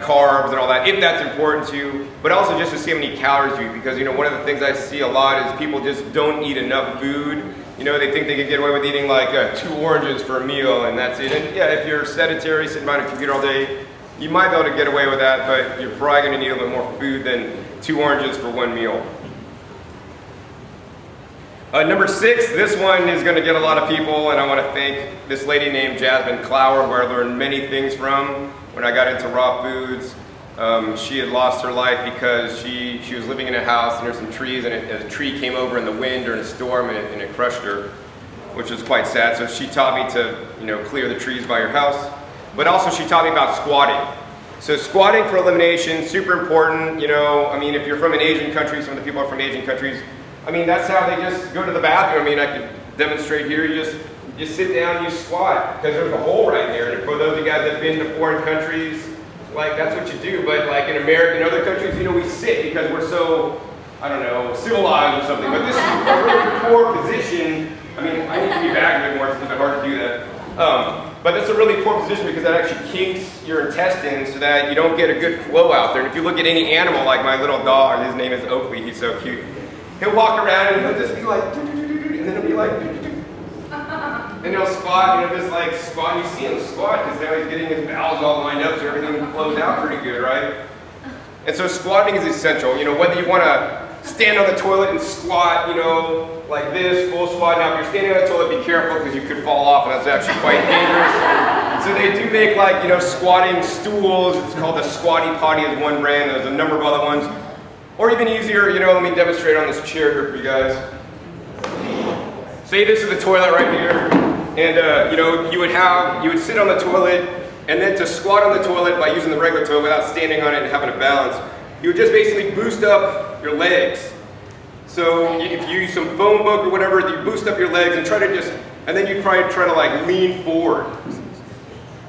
carbs and all that, if that's important to you, but also just to see how many calories you eat, because, you know, one of the things I see a lot is people just don't eat enough food. You know, they think they can get away with eating like 2 oranges for a meal and that's it. And yeah, if you're sedentary, sitting behind a computer all day, you might be able to get away with that, but you're probably going to need a little more food than 2 oranges for 1 meal. Number 6, this one is going to get a lot of people, and I want to thank this lady named Jasmine Clower, who I learned many things from when I got into raw foods. She had lost her life because she was living in a house and there's some trees, and a tree came over in the wind during a storm and it crushed her, which was quite sad. So she taught me to clear the trees by your house. But also she taught me about squatting. So squatting for elimination, super important. I mean, if you're from an Asian country, some of the people are from Asian countries, I mean, that's how they just go to the bathroom. I mean, I could demonstrate here. You just sit down and you squat, because there's a hole right there. And for those of you guys that have been to foreign countries, like, that's what you do. But like in America and other countries, we sit because we're so, I don't know, civilized or something. But this is a really poor position. I mean, I need to be back a bit more. It's a bit hard to do that. But that's a really poor position because that actually kinks your intestines so that you don't get a good flow out there. And if you look at any animal, like my little dog, his name is Oakley, he's so cute. He'll walk around and he'll just be like, and then he'll be like, and he'll squat, just like squat. You see him squat because now he's getting his bowels all lined up so everything flows out pretty good, right? And so squatting is essential. Whether you want to stand on the toilet and squat, like this, full squat. Now, if you're standing on the toilet, be careful because you could fall off, and that's actually quite dangerous. So they do make squatting stools. It's called the Squatty Potty is one brand. There's a number of other ones. Or even easier, let me demonstrate on this chair here for you guys. Say this is the toilet right here, and you would sit on the toilet, and then to squat on the toilet by using the regular toilet without standing on it and having a balance, you would just basically boost up your legs. So if you use some foam book or whatever, you boost up your legs and then you try to like lean forward.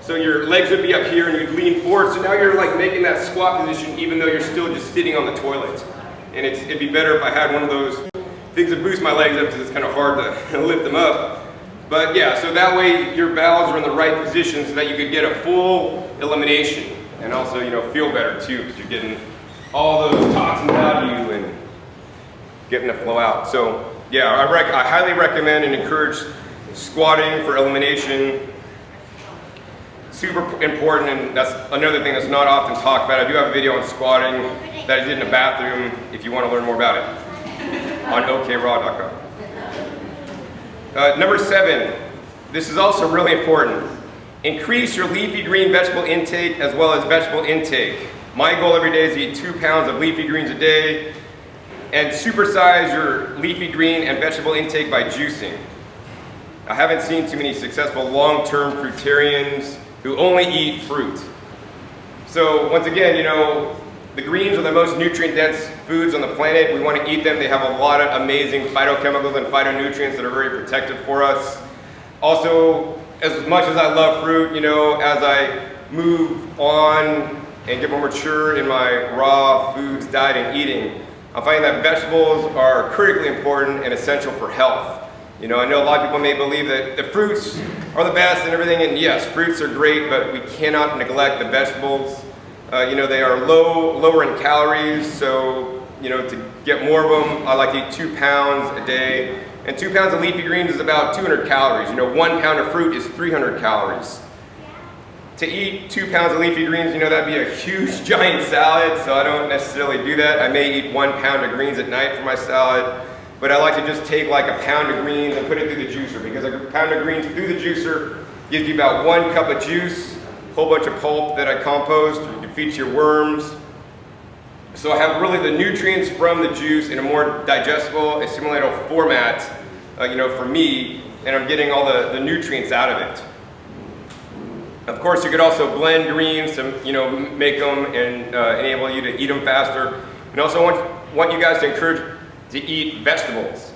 So your legs would be up here and you'd lean forward. So now you're like making that squat position even though you're still just sitting on the toilet. And it'd be better if I had one of those things that boost my legs up because it's kind of hard to lift them up. But yeah, so that way your bowels are in the right position so that you could get a full elimination and also feel better too because you're getting all those toxins out of you and getting the flow out. So yeah, I highly recommend and encourage squatting for elimination. Super important, and that's another thing that's not often talked about. I do have a video on squatting that I did in a bathroom if you want to learn more about it on okraw.com. Number 7, this is also really important. Increase your leafy green vegetable intake as well as vegetable intake. My goal every day is to eat 2 pounds of leafy greens a day and supersize your leafy green and vegetable intake by juicing. I haven't seen too many successful long-term fruitarians who only eat fruit. So once again, the greens are the most nutrient-dense foods on the planet. We want to eat them. They have a lot of amazing phytochemicals and phytonutrients that are very protective for us. Also, as much as I love fruit, as I move on and get more mature in my raw foods diet and eating, I'm finding that vegetables are critically important and essential for health. I know a lot of people may believe that the fruits are the best and everything, and yes, fruits are great, but we cannot neglect the vegetables. They are lower in calories, so to get more of them, I like to eat 2 pounds a day. And 2 pounds of leafy greens is about 200 calories. 1 pound of fruit is 300 calories. To eat 2 pounds of leafy greens, that'd be a huge giant salad, so I don't necessarily do that. I may eat 1 pound of greens at night for my salad, but I like to just take like a pound of greens and put it through the juicer, because a pound of greens through the juicer gives you about 1 cup of juice, a whole bunch of pulp that I compost, you can feed your worms. So I have really the nutrients from the juice in a more digestible, assimilatable format, for me, and I'm getting all the nutrients out of it. Of course, you could also blend greens to, make them and enable you to eat them faster. And also want you guys to encourage to eat vegetables.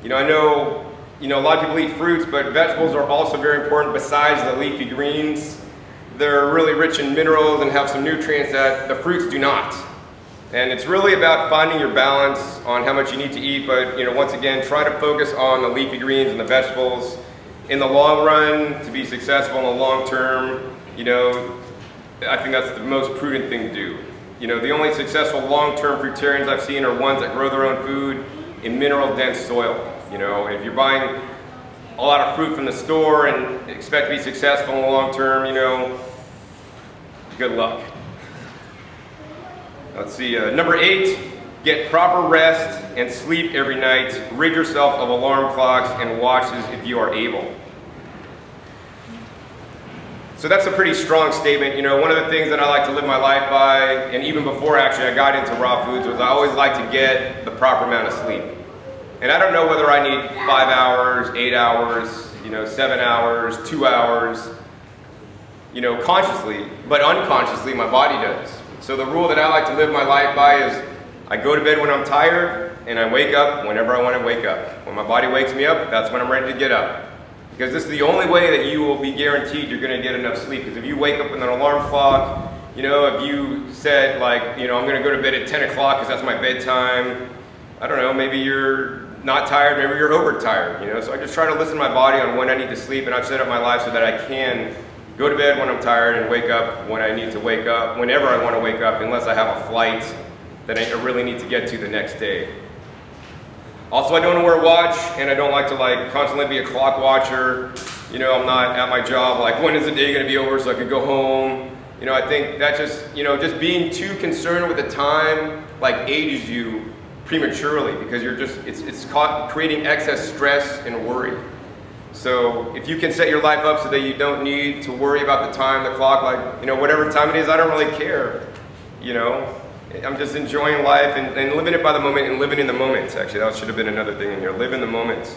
I know, a lot of people eat fruits, but vegetables are also very important besides the leafy greens. They're really rich in minerals and have some nutrients that the fruits do not. And it's really about finding your balance on how much you need to eat, but once again, try to focus on the leafy greens and the vegetables. In the long run, to be successful in the long term, I think that's the most prudent thing to do. The only successful long-term fruitarians I've seen are ones that grow their own food in mineral-dense soil. If you're buying a lot of fruit from the store and expect to be successful in the long term, good luck. Let's see, number 8, get proper rest and sleep every night. Rid yourself of alarm clocks and watches if you are able. So that's a pretty strong statement. You know, one of the things that I like to live my life by, and even before actually I got into raw foods, was I always like to get the proper amount of sleep. And I don't know whether I need 5 hours, 8 hours, you know, 7 hours, 2 hours, you know, consciously, but unconsciously my body does. So the rule that I like to live my life by is I go to bed when I'm tired and I wake up whenever I want to wake up. When my body wakes me up, that's when I'm ready to get up. Because this is the only way that you will be guaranteed you're going to get enough sleep. Because if you wake up with an alarm clock, you know, if you said like, you know, I'm going to go to bed at 10 o'clock because that's my bedtime, I don't know, maybe you're not tired, maybe you're overtired, you know. So I just try to listen to my body on when I need to sleep, and I've set up my life so that I can go to bed when I'm tired and wake up when I need to wake up, whenever I want to wake up, unless I have a flight that I really need to get to the next day. Also, I don't want to wear a watch, and I don't like to like constantly be a clock watcher. You know, I'm not at my job like, when is the day going to be over so I can go home? You know, I think that just, you know, just being too concerned with the time like ages you prematurely, because you're just, it's creating excess stress and worry. So if you can set your life up so that you don't need to worry about the time, the clock, like, you know, whatever time it is, I don't really care. You know, I'm just enjoying life and living it by the moment and living in the moment. Actually, that should have been another thing in here. Live in the moment.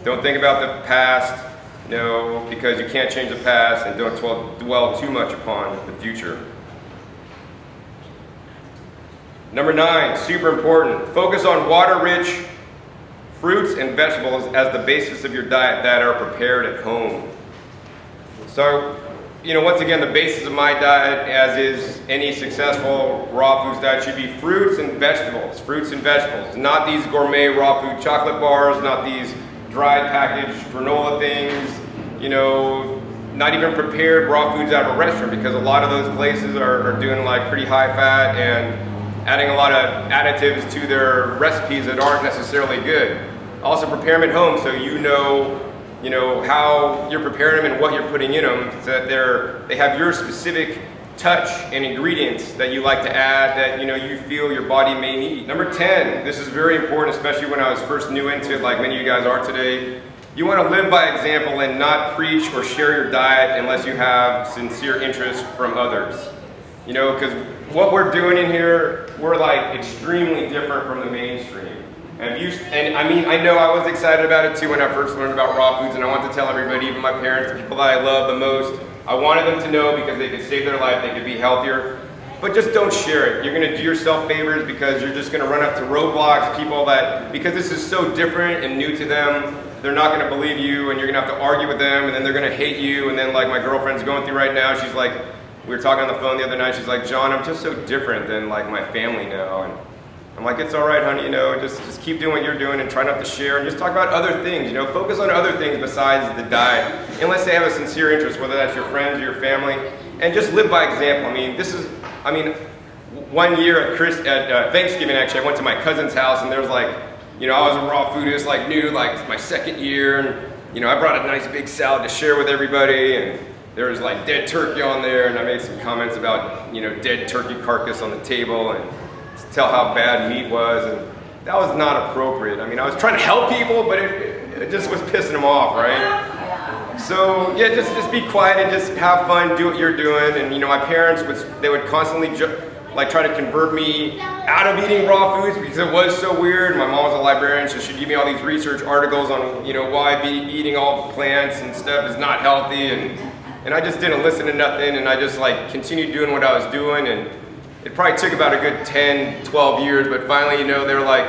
Don't think about the past, you know, because you can't change the past, and don't dwell too much upon the future. Number 9, super important. Focus on water-rich fruits and vegetables as the basis of your diet that are prepared at home. So, you know, once again, the basis of my diet, as is any successful raw foods diet, should be fruits and vegetables. Fruits and vegetables. Not these gourmet raw food chocolate bars, not these dried packaged granola things, you know, not even prepared raw foods out of a restaurant, because a lot of those places are doing like pretty high fat and adding a lot of additives to their recipes that aren't necessarily good. Also prepare them at home so you know how you're preparing them and what you're putting in them, so that they have your specific touch and ingredients that you like to add that, you know, you feel your body may need. Number 10, this is very important, especially when I was first new into it, like many of you guys are today. You want to live by example and not preach or share your diet unless you have sincere interest from others. You know, because what we're doing in here, we're like extremely different from the mainstream. And I mean, I know I was excited about it too when I first learned about raw foods, and I want to tell everybody, even my parents, the people that I love the most, I wanted them to know because they could save their life, they could be healthier. But just don't share it. You're going to do yourself favors, because you're just going to run up to roadblocks, people that, because this is so different and new to them, they're not going to believe you, and you're going to have to argue with them, and then they're going to hate you. And then like my girlfriend's going through right now, she's like, we were talking on the phone the other night, she's like, John, I'm just so different than like my family now. And I'm like, it's all right, honey, you know, just keep doing what you're doing and try not to share, and just talk about other things, you know, focus on other things besides the diet, unless they have a sincere interest, whether that's your friends or your family, and just live by example. I mean, one year at Thanksgiving, actually, I went to my cousin's house, and there was like, you know, I was a raw foodist, like new, like my second year, and, you know, I brought a nice big salad to share with everybody, and there was like dead turkey on there, and I made some comments about, you know, dead turkey carcass on the table, and tell how bad meat was, and that was not appropriate. I mean, I was trying to help people, but it just was pissing them off, right? So yeah, just be quiet and just have fun, do what you're doing. And you know, my parents would constantly like try to convert me out of eating raw foods because it was so weird. My mom was a librarian, so she'd give me all these research articles on, you know, why eating all plants and stuff is not healthy, and I just didn't listen to nothing, and I just like continued doing what I was doing. And it probably took about a good 10, 12 years, but finally, you know, they were like,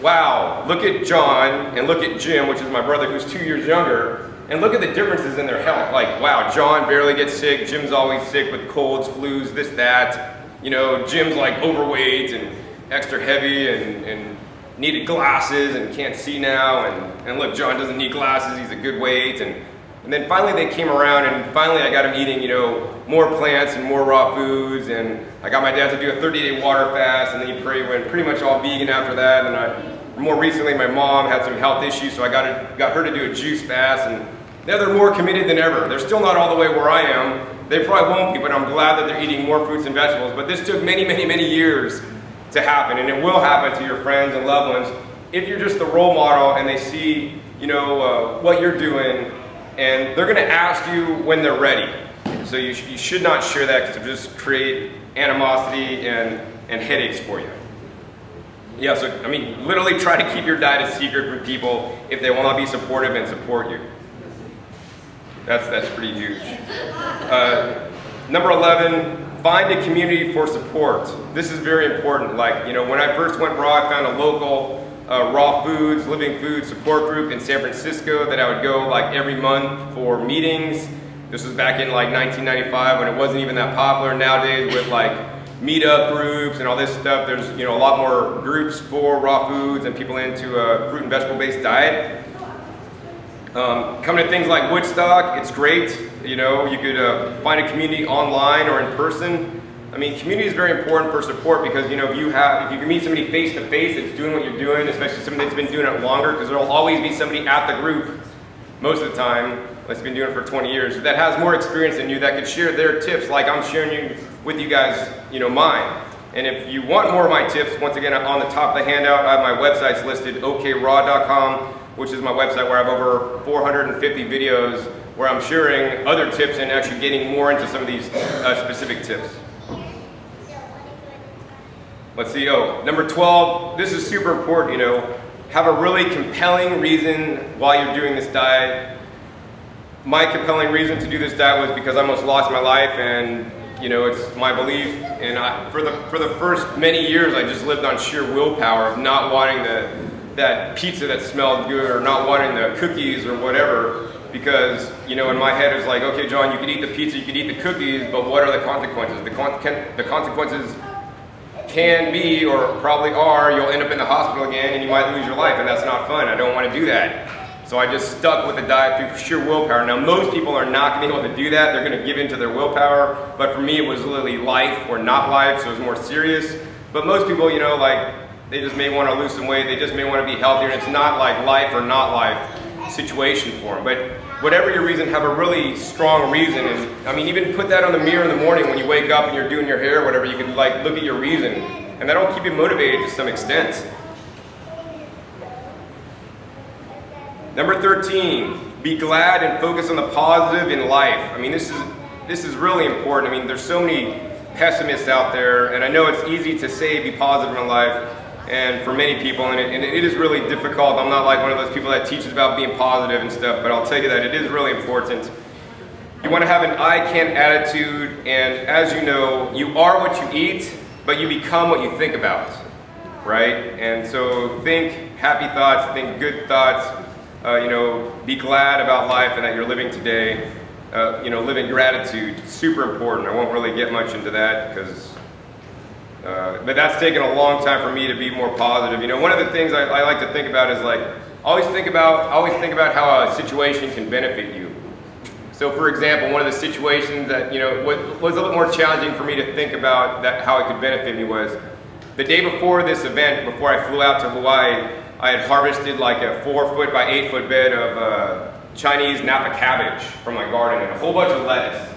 wow, look at John and look at Jim, which is my brother who's 2 years younger, and look at the differences in their health. Like, wow, John barely gets sick, Jim's always sick with colds, flus, this, that. You know, Jim's like overweight and extra heavy and needed glasses and can't see now, and look, John doesn't need glasses, he's a good weight. And then finally they came around, and finally I got him eating, you know, more plants and more raw foods, and I got my dad to do a 30-day water fast, and then he went pretty much all vegan after that. And more recently my mom had some health issues, so I got her to do a juice fast, and now they're more committed than ever. They're still not all the way where I am. They probably won't be, but I'm glad that they're eating more fruits and vegetables. But this took many, many, many years to happen, and it will happen to your friends and loved ones if you're just the role model and they see, you know, what you're doing. And they're going to ask you when they're ready. So you should not share that because it'll just create animosity and headaches for you. Yeah, so I mean, literally try to keep your diet a secret from people if they will not be supportive and support you. That's pretty huge. Number 11, find a community for support. This is very important. Like, you know, when I first went raw, I found a local raw foods, living food support group in San Francisco that I would go like every month for meetings. This was back in like 1995 when it wasn't even that popular. Nowadays with like meetup groups and all this stuff, there's, you know, a lot more groups for raw foods and people into a fruit and vegetable based diet. Coming to things like Woodstock, it's great. You know, you could find a community online or in person. I mean, community is very important for support because, you know, if you can meet somebody face to face that's doing what you're doing, especially somebody that's been doing it longer, because there'll always be somebody at the group most of the time that's been doing it for 20 years that has more experience than you that could share their tips like I'm sharing with you guys, you know, mine. And if you want more of my tips, once again, on the top of the handout, I have my websites listed, okraw.com, which is my website where I have over 450 videos where I'm sharing other tips and actually getting more into some of these specific tips. Let's see, number 12, this is super important, you know, have a really compelling reason why you're doing this diet. My compelling reason to do this diet was because I almost lost my life, and you know, it's my belief, and for the first many years I just lived on sheer willpower of not wanting that pizza that smelled good or not wanting the cookies or whatever, because, you know, in my head it was like, okay, John, you can eat the pizza, you can eat the cookies, but what are the consequences? The consequences can be, or probably are, you'll end up in the hospital again and you might lose your life, and that's not fun. I don't want to do that. So I just stuck with the diet through sheer willpower. Now, most people are not going to be able to do that. They're going to give in to their willpower, but for me it was literally life or not life, so it was more serious. But most people, you know, like, they just may want to lose some weight, they just may want to be healthier, and it's not like life or not life situation for them. But whatever your reason, have a really strong reason. And I mean, even put that on the mirror in the morning when you wake up and you're doing your hair or whatever, you can like look at your reason, and that'll keep you motivated to some extent. Number 13, be glad and focus on the positive in life. I mean, this is really important. I mean, there's so many pessimists out there, and I know it's easy to say be positive in life, and for many people, and it is really difficult. I'm not like one of those people that teaches about being positive and stuff, but I'll tell you that it is really important. You want to have an I can attitude, and as you know, you are what you eat, but you become what you think about, right? And so think happy thoughts, think good thoughts. You know, be glad about life and that you're living today. You know, live in gratitude, super important. I won't really get much into that because, but that's taken a long time for me to be more positive. You know, one of the things I like to think about is like, always think about how a situation can benefit you. So for example, one of the situations that, you know, was a little more challenging for me to think about that how it could benefit me was the day before this event, before I flew out to Hawaii, I had harvested like a 4-foot by 8-foot bed of Chinese Napa cabbage from my garden and a whole bunch of lettuce.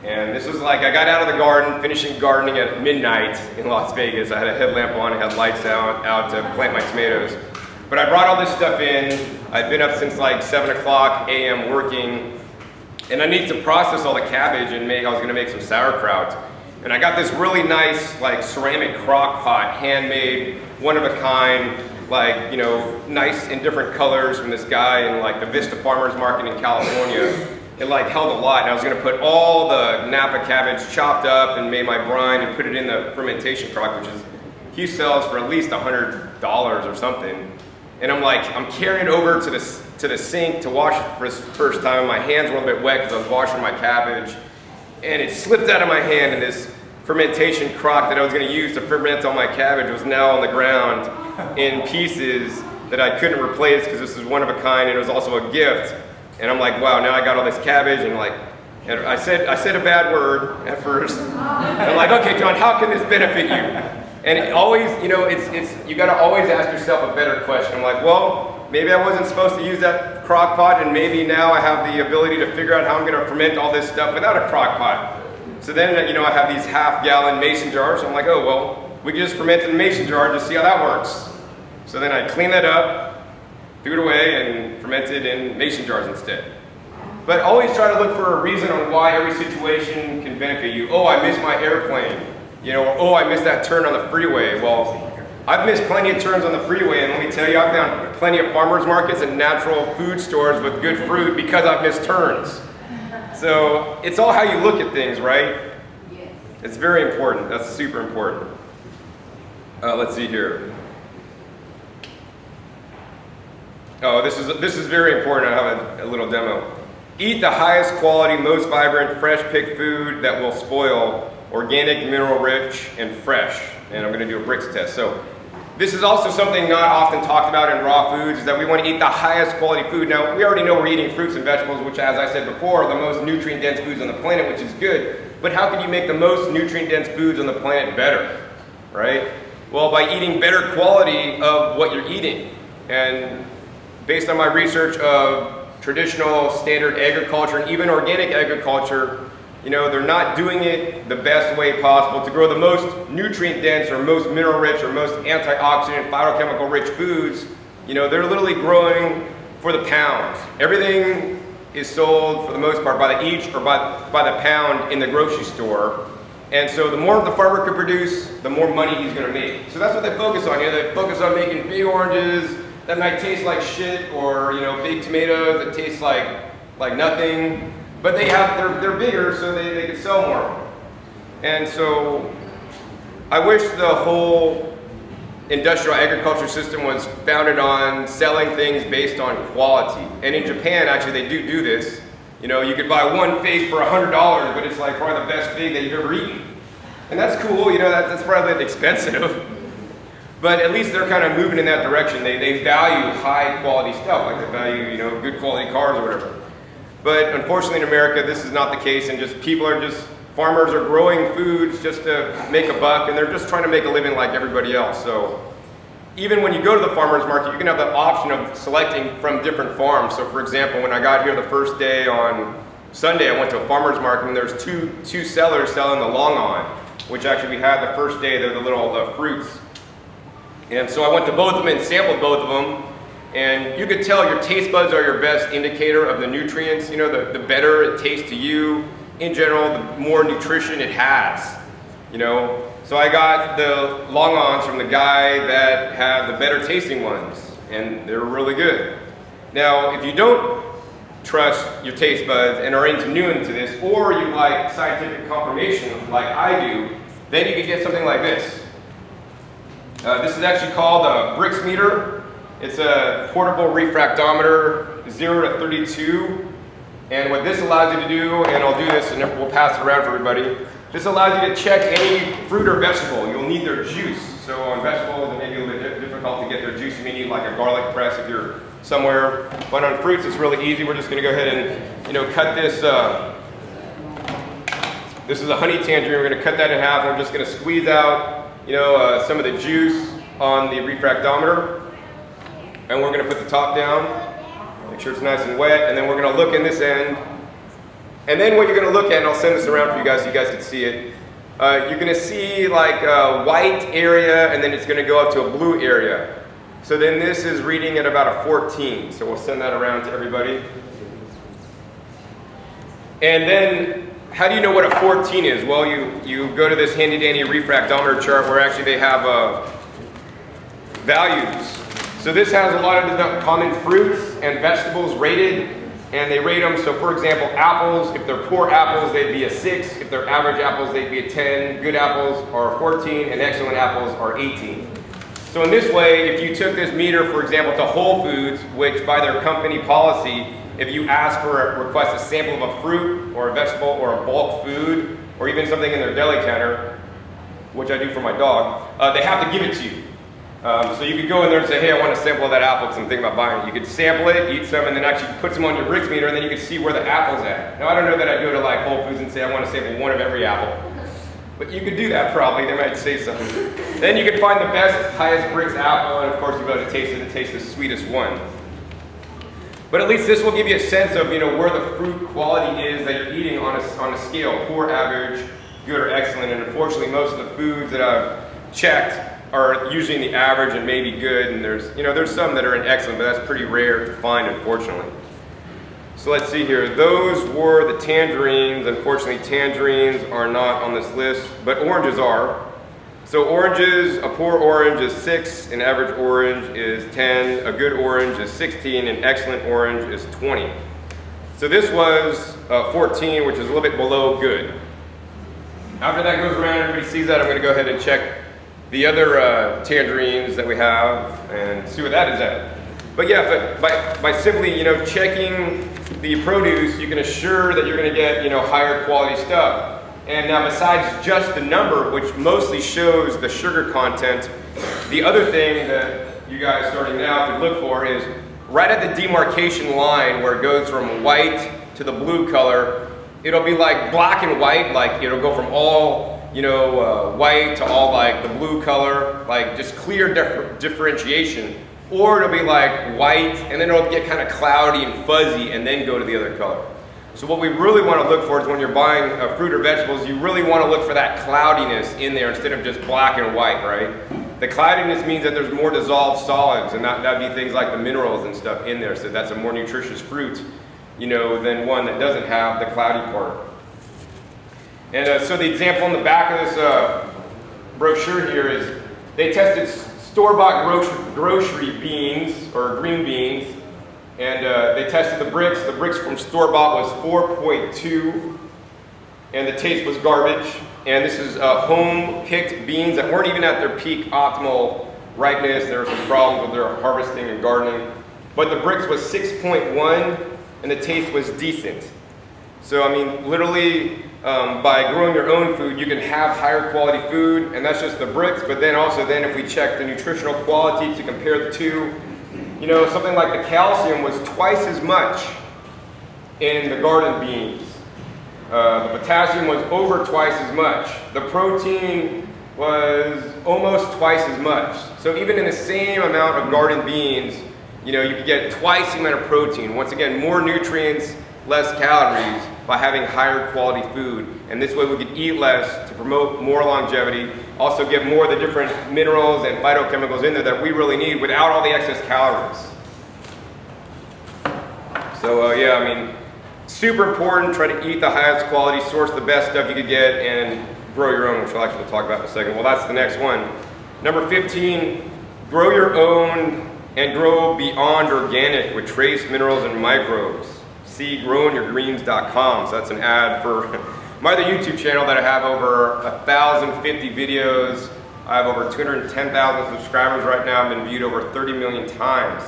And this was like, I got out of the garden, finishing gardening at midnight in Las Vegas. I had a headlamp on, I had lights out to plant my tomatoes. But I brought all this stuff in. I'd been up since like 7 o'clock a.m. working, and I needed to process all the cabbage and I was gonna make some sauerkraut. And I got this really nice like ceramic crock pot, handmade, one of a kind, like, you know, nice in different colors from this guy in like the Vista Farmers Market in California. It like held a lot, and I was gonna put all the Napa cabbage chopped up and made my brine and put it in the fermentation crock, which is, he sells for at least $100 or something. And I'm like, I'm carrying it over to the sink to wash it for the first time, and my hands were a little bit wet because I was washing my cabbage. And it slipped out of my hand, and this fermentation crock that I was gonna use to ferment all my cabbage was now on the ground in pieces that I couldn't replace because this is one of a kind, and it was also a gift. And I'm like, wow, now I got all this cabbage, and like, and I said a bad word at first. And I'm like, okay, John, how can this benefit you? And it always, you know, you gotta always ask yourself a better question. I'm like, well, maybe I wasn't supposed to use that crock pot, and maybe now I have the ability to figure out how I'm gonna ferment all this stuff without a crock pot. So then, you know, I have these half-gallon mason jars. So I'm like, oh, well, we can just ferment in a mason jar and just see how that works. So then I cleaned that up, threw it away, and fermented in mason jars instead. But always try to look for a reason on why every situation can benefit you. Oh, I missed my airplane. You know, or, oh, I missed that turn on the freeway. Well, I've missed plenty of turns on the freeway, and let me tell you, I've found plenty of farmers markets and natural food stores with good fruit because I've missed turns. So it's all how you look at things, right? Yes. It's very important. That's super important. Let's see here. Oh, this is very important. I have a little demo. Eat the highest quality, most vibrant, fresh picked food that will spoil, organic, mineral rich, and fresh. And I'm going to do a bricks test. So this is also something not often talked about in raw foods, is that we want to eat the highest quality food. Now, we already know we're eating fruits and vegetables, which, as I said before, are the most nutrient-dense foods on the planet, which is good. But how can you make the most nutrient-dense foods on the planet better, right? Well, by eating better quality of what you're eating. And based on my research of traditional standard agriculture and even organic agriculture, you know, they're not doing it the best way possible to grow the most nutrient-dense or most mineral-rich or most antioxidant, phytochemical-rich foods. You know, they're literally growing for the pound. Everything is sold, for the most part, by the each or by the pound in the grocery store. And so the more the farmer can produce, the more money he's going to make. So that's what they focus on. You know, they focus on making big oranges that might taste like shit, or, you know, big tomatoes that taste like nothing. But they're bigger, so they can sell more. And so I wish the whole industrial agriculture system was founded on selling things based on quality. And in Japan, actually, they do this. You know, you could buy one fig for $100, but it's like probably the best fig that you've ever eaten. And that's cool, you know, that's probably a bit expensive. But at least they're kind of moving in that direction. They value high quality stuff, like they value, you know, good quality cars or whatever. But unfortunately in America, this is not the case, and farmers are growing foods just to make a buck, and they're just trying to make a living like everybody else. So even when you go to the farmer's market, you can have the option of selecting from different farms. So for example, when I got here the first day on Sunday, I went to a farmer's market, and there's two sellers selling the long on, which actually we had the first day, they're the little fruits. And so I went to both of them and sampled both of them. And you could tell your taste buds are your best indicator of the nutrients. You know, the better it tastes to you. In general, the more nutrition it has. You know, so I got the long-ons from the guy that had the better tasting ones, and they're really good. Now, if you don't trust your taste buds and are new into this, or you like scientific confirmation like I do, then you can get something like this. This is actually called a Brix meter. It's a portable refractometer, 0 to 32. And what this allows you to do, and I'll do this and we'll pass it around for everybody. This allows you to check any fruit or vegetable. You'll need their juice. So on vegetables, it may be a little bit difficult to get their juice. You may need like a garlic press if you're somewhere. But on fruits, it's really easy. We're just going to go ahead and, you know, cut this. This is a honey tangerine. We're going to cut that in half. And we're just going to squeeze out, you know, some of the juice on the refractometer. And we're going to put the top down, make sure it's nice and wet, and then we're going to look in this end. And then what you're going to look at, and I'll send this around for you guys so you guys can see it, you're going to see like a white area, and then it's going to go up to a blue area. So then this is reading at about a 14, so we'll send that around to everybody. And then, how do you know what a 14 is? Well, you go to this handy-dandy refractometer chart where actually they have values. So this has a lot of the common fruits and vegetables rated, and they rate them. So for example, apples, if they're poor apples, they'd be a 6. If they're average apples, they'd be a 10. Good apples are 14, and excellent apples are 18. So in this way, if you took this meter, for example, to Whole Foods, which by their company policy, if you ask for request a sample of a fruit or a vegetable or a bulk food, or even something in their deli counter, which I do for my dog, they have to give it to you. So you could go in there and say, hey, I want a sample of that apple because I'm thinking about buying it. You could sample it, eat some, and then actually put some on your Brix meter, and then you could see where the apple's at. Now, I don't know that I'd go to like Whole Foods and say I want to sample one of every apple. But you could do that probably. They might say something. Then you could find the best, highest Brix apple, and of course you'll be able to taste it and taste the sweetest one. But at least this will give you a sense of, you know, where the fruit quality is that you're eating on a scale, poor, average, good, or excellent. And unfortunately, most of the foods that I've checked are usually in the average and maybe good, and there's some that are in excellent, but that's pretty rare to find, unfortunately. So let's see here. Those were the tangerines. Unfortunately, tangerines are not on this list, but oranges are. So oranges, a poor orange is 6, an average orange is 10, a good orange is 16, an excellent orange is 20. So this was 14, which is a little bit below good. After that goes around, everybody sees that, I'm going to go ahead and check the other tangerines that we have and see what that is at. But yeah, by simply, checking the produce, you can assure that you're going to get, higher quality stuff. And now besides just the number, which mostly shows the sugar content, the other thing that you guys starting now could look for is right at the demarcation line where it goes from white to the blue color, it'll be like black and white, like it'll go from all, white to all like the blue color, like just clear differentiation. Or it'll be like white and then it'll get kind of cloudy and fuzzy and then go to the other color. So what we really want to look for is when you're buying fruit or vegetables, you really want to look for that cloudiness in there instead of just black and white, right? The cloudiness means that there's more dissolved solids, and that'd be things like the minerals and stuff in there. So that's a more nutritious fruit, than one that doesn't have the cloudy part. And so the example on the back of this brochure here is they tested store-bought grocery beans or green beans. And they tested the bricks. The bricks from store-bought was 4.2, and the taste was garbage. And this is home-picked beans that weren't even at their peak optimal ripeness. There were some problems with their harvesting and gardening. But the bricks was 6.1, and the taste was decent. So, literally, by growing your own food, you can have higher quality food, and that's just the bricks. But then also, if we check the nutritional quality to compare the two, something like the calcium was twice as much in the garden beans. The potassium was over twice as much. The protein was almost twice as much. So even in the same amount of garden beans, you could get twice the amount of protein. Once again, more nutrients, less calories by having higher quality food. And this way we could eat less to promote more longevity, also get more of the different minerals and phytochemicals in there that we really need without all the excess calories. So super important, try to eat the highest quality, source the best stuff you could get, and grow your own, which I'll actually talk about in a second. Well, that's the next one. Number 15, grow your own and grow beyond organic with trace minerals and microbes. See growingyourgreens.com. So that's an ad for my other YouTube channel that I have over 1,050 videos. I have over 210,000 subscribers right now. I've been viewed over 30 million times.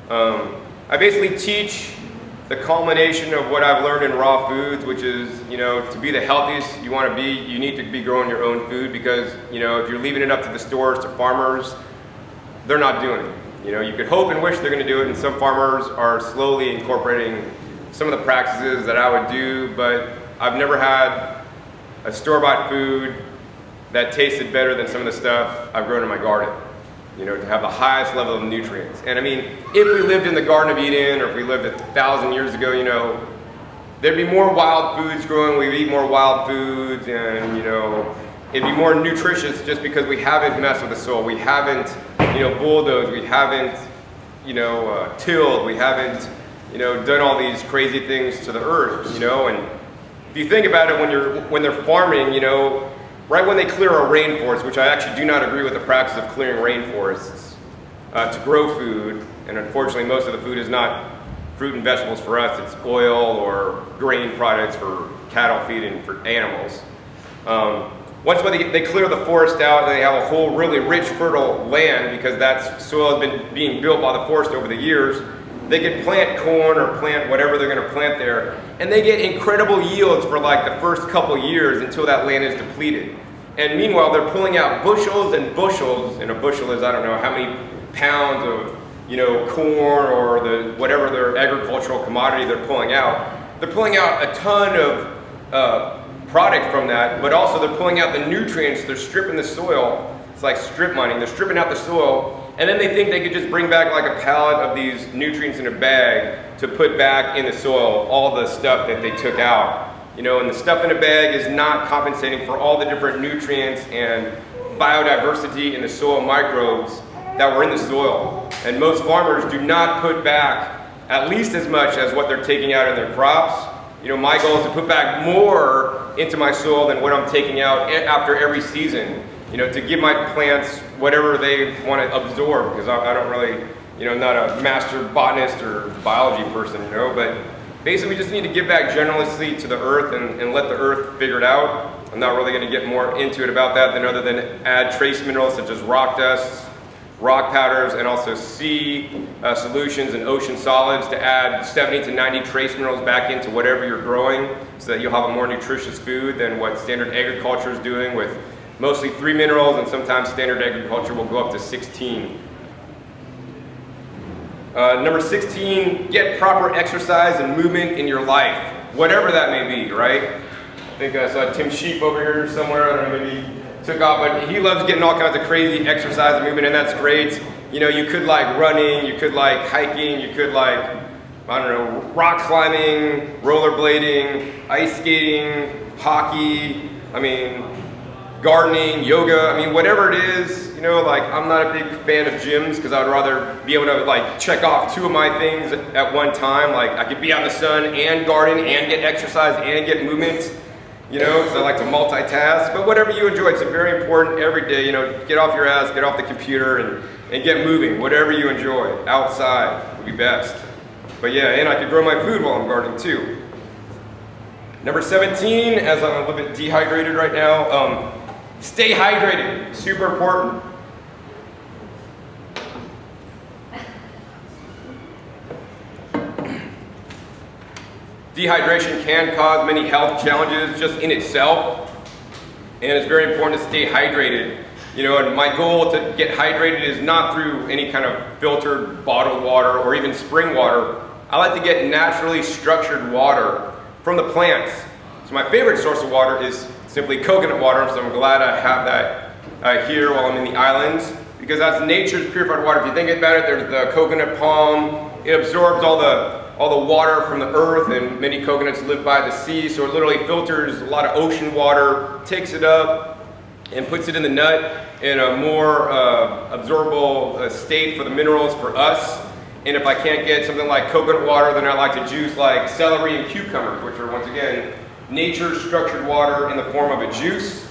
I basically teach the culmination of what I've learned in raw foods, which is, to be the healthiest you want to be, you need to be growing your own food because, if you're leaving it up to the stores, to farmers, they're not doing it. You could hope and wish they're going to do it, and some farmers are slowly incorporating some of the practices that I would do, but I've never had a store-bought food that tasted better than some of the stuff I've grown in my garden, to have the highest level of nutrients. And if we lived in the Garden of Eden, or if we lived 1,000 years ago, there'd be more wild foods growing, we'd eat more wild foods, and, it'd be more nutritious just because we haven't messed with the soil, we haven't, bulldozed, we haven't, tilled, we haven't, done all these crazy things to the earth, and if you think about it, when they're farming, right when they clear a rainforest, which I actually do not agree with the practice of clearing rainforests to grow food, and unfortunately most of the food is not fruit and vegetables for us, it's oil or grain products for cattle feed and for animals. Once they clear the forest out, they have a whole really rich, fertile land because that soil has been being built by the forest over the years. They can plant corn or plant whatever they're going to plant there, and they get incredible yields for like the first couple years until that land is depleted. And meanwhile, they're pulling out bushels and bushels, and a bushel is, I don't know how many pounds of, corn or whatever their agricultural commodity they're pulling out. They're pulling out a ton of product from that, but also they're pulling out the nutrients, they're stripping the soil. It's like strip mining, they're stripping out the soil, and then they think they could just bring back like a pallet of these nutrients in a bag to put back in the soil, all the stuff that they took out. And the stuff in a bag is not compensating for all the different nutrients and biodiversity in the soil microbes that were in the soil. And most farmers do not put back at least as much as what they're taking out in their crops. You know, my goal is to put back more into my soil than what I'm taking out after every season. You know, to give my plants whatever they want to absorb, because I don't really, you know, not a master botanist or biology person, you know, but basically we just need to give back generously to the earth and let the earth figure it out. I'm not really going to get more into it about that than other than add trace minerals such as rock dust, rock powders, and also sea solutions and ocean solids to add 70 to 90 trace minerals back into whatever you're growing so that you'll have a more nutritious food than what standard agriculture is doing with mostly 3 minerals, and sometimes standard agriculture will go up to 16. Number 16, get proper exercise and movement in your life, whatever that may be, right? I think I saw Tim Sheep over here somewhere. I don't know, maybe he took off, but he loves getting all kinds of crazy exercise and movement, and that's great. You know, you could like running, you could like hiking, you could like, I don't know, rock climbing, rollerblading, ice skating, hockey, I mean, gardening, yoga, I mean, whatever it is, you know, like I'm not a big fan of gyms because I'd rather be able to like check off 2 of my things at one time. Like I could be out in the sun and garden and get exercise and get movement. You know, because I like to multitask, but whatever you enjoy, it's very important every day, you know, get off your ass, get off the computer and get moving, whatever you enjoy, outside would be best. But yeah, and I could grow my food while I'm gardening too. Number 17, as I'm a little bit dehydrated right now, stay hydrated, super important. Dehydration can cause many health challenges just in itself, and it's very important to stay hydrated. You know, and my goal to get hydrated is not through any kind of filtered bottled water or even spring water. I like to get naturally structured water from the plants. So my favorite source of water is simply coconut water, so I'm glad I have that here while I'm in the islands, because that's nature's purified water. If you think about it, there's the coconut palm. It absorbs all the water from the earth, and many coconuts live by the sea, so it literally filters a lot of ocean water, takes it up, and puts it in the nut in a more absorbable state for the minerals for us. And if I can't get something like coconut water, then I like to juice like celery and cucumbers, which are once again nature's structured water in the form of a juice.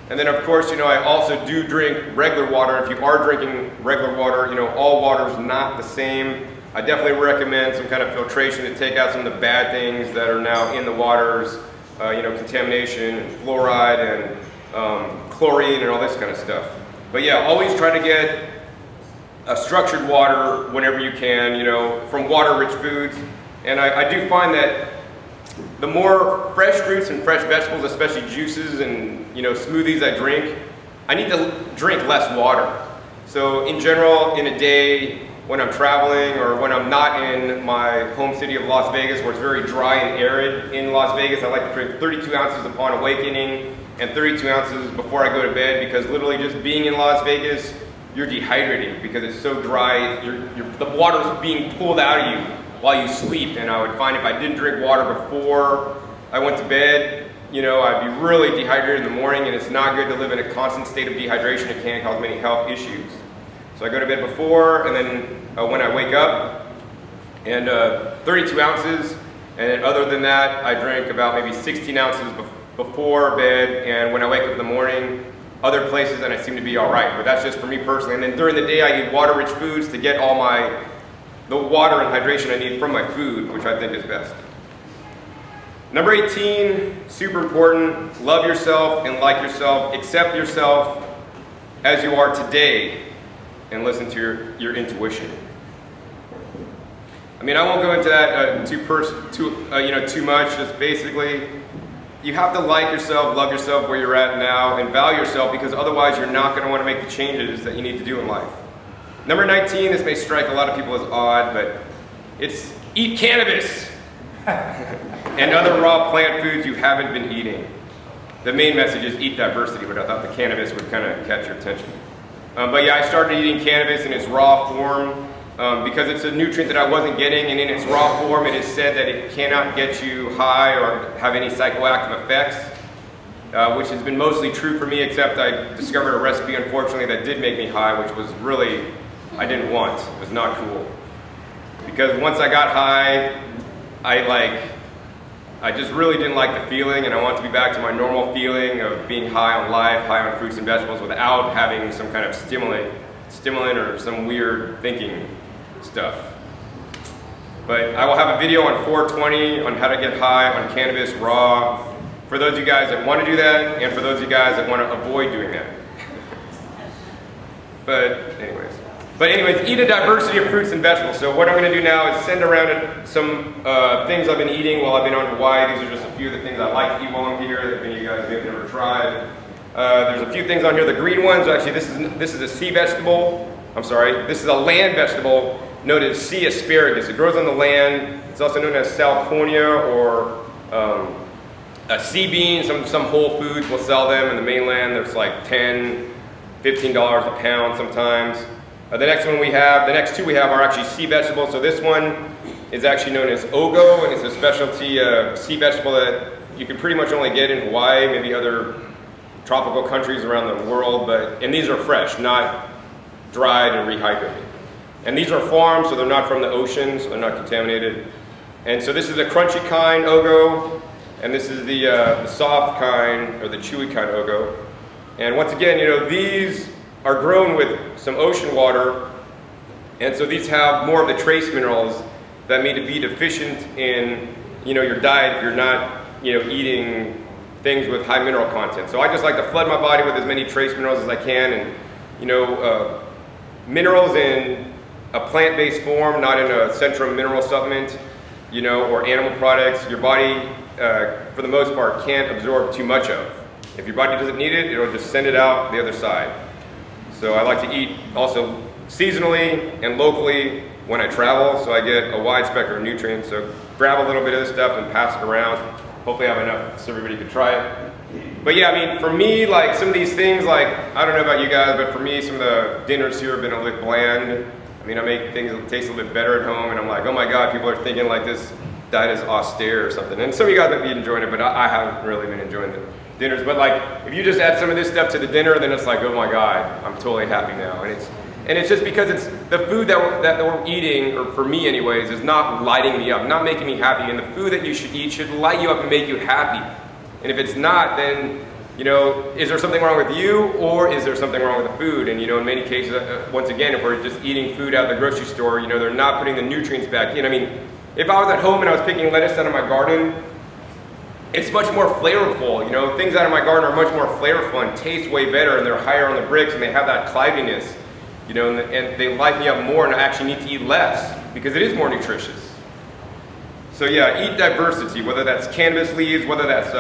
And then of course, you know, I also do drink regular water. If you are drinking regular water, you know, all water is not the same. I definitely recommend some kind of filtration to take out some of the bad things that are now in the waters, you know, contamination, and fluoride, and chlorine, and all this kind of stuff. But yeah, always try to get a structured water whenever you can, you know, from water-rich foods. And I do find that the more fresh fruits and fresh vegetables, especially juices and, you know, smoothies I drink, I need to drink less water. So in general, in a day, when I'm traveling or when I'm not in my home city of Las Vegas, where it's very dry and arid in Las Vegas, I like to drink 32 ounces upon awakening and 32 ounces before I go to bed, because literally just being in Las Vegas, you're dehydrating because it's so dry. The water's being pulled out of you while you sleep, and I would find if I didn't drink water before I went to bed, you know, I'd be really dehydrated in the morning, and it's not good to live in a constant state of dehydration. It can cause many health issues. So I go to bed before, and then when I wake up, and 32 ounces, and other than that, I drink about maybe 16 ounces before bed, and when I wake up in the morning, other places, and I seem to be all right. But that's just for me personally. And then during the day, I eat water-rich foods to get all the water and hydration I need from my food, which I think is best. Number 18, super important, love yourself and like yourself, accept yourself as you are today, and listen to your intuition. I mean, I won't go into that too much. Just basically, you have to like yourself, love yourself where you're at now, and value yourself, because otherwise you're not going to want to make the changes that you need to do in life. Number 19, this may strike a lot of people as odd, but it's eat cannabis and other raw plant foods you haven't been eating. The main message is eat diversity, but I thought the cannabis would kind of catch your attention. But yeah, I started eating cannabis in its raw form because it's a nutrient that I wasn't getting, and in its raw form it is said that it cannot get you high or have any psychoactive effects, which has been mostly true for me, except I discovered a recipe, unfortunately, that did make me high, which was really, I didn't want. It was not cool. because once I got high, I just really didn't like the feeling, and I want to be back to my normal feeling of being high on life, high on fruits and vegetables without having some kind of stimulant or some weird thinking stuff. But I will have a video on 420 on how to get high on cannabis raw for those of you guys that want to do that, and for those of you guys that want to avoid doing that. But anyways, eat a diversity of fruits and vegetables. So what I'm going to do now is send around some things I've been eating while I've been on Hawaii. These are just a few of the things I like to eat while I'm here that many of you guys may have never tried. There's a few things on here. The green ones, actually, this is a sea vegetable. I'm sorry, this is a land vegetable known as sea asparagus. It grows on the land. It's also known as salconia or a sea bean. Some Whole Foods will sell them in the mainland. There's like $10, $15 a pound sometimes. The next two we have are actually sea vegetables. So this one is actually known as ogo, and it's a specialty sea vegetable that you can pretty much only get in Hawaii, maybe other tropical countries around the world. And these are fresh, not dried and rehydrated. And these are farmed, so they're not from the ocean, so they're not contaminated. And so this is the crunchy kind ogo, and this is the soft kind, or the chewy kind ogo. And once again, these are grown with some ocean water, and so these have more of the trace minerals that may be deficient in your diet if you're not eating things with high mineral content. So I just like to flood my body with as many trace minerals as I can, and minerals in a plant-based form, not in a Centrum mineral supplement, or animal products, your body, for the most part, can't absorb too much of. If your body doesn't need it, it'll just send it out the other side. So I like to eat also seasonally and locally when I travel, so I get a wide spectrum of nutrients. So grab a little bit of this stuff and pass it around. Hopefully I have enough so everybody can try it. But yeah, I mean, for me, like some of these things, like, I don't know about you guys, but for me, some of the dinners here have been a little bit bland. I mean, I make things that taste a little bit better at home, and I'm like, oh my God, people are thinking like this diet is austere or something. And some of you guys might be enjoying it, but I haven't really been enjoying the dinners. But like, if you just add some of this stuff to the dinner, then it's like, oh my God, I'm totally happy now. And it's just because it's the food that we're eating, or for me anyways, is not lighting me up, not making me happy. And the food that you should eat should light you up and make you happy. And if it's not, then, is there something wrong with you, or is there something wrong with the food? And, in many cases, once again, if we're just eating food out of the grocery store, they're not putting the nutrients back in. I mean, if I was at home and I was picking lettuce out of my garden, it's much more flavorful. Things out of my garden are much more flavorful and taste way better, and they're higher on the bricks, and they have that cloudiness, and they light me up more, and I actually need to eat less because it is more nutritious. So yeah, eat diversity, whether that's cannabis leaves, whether that's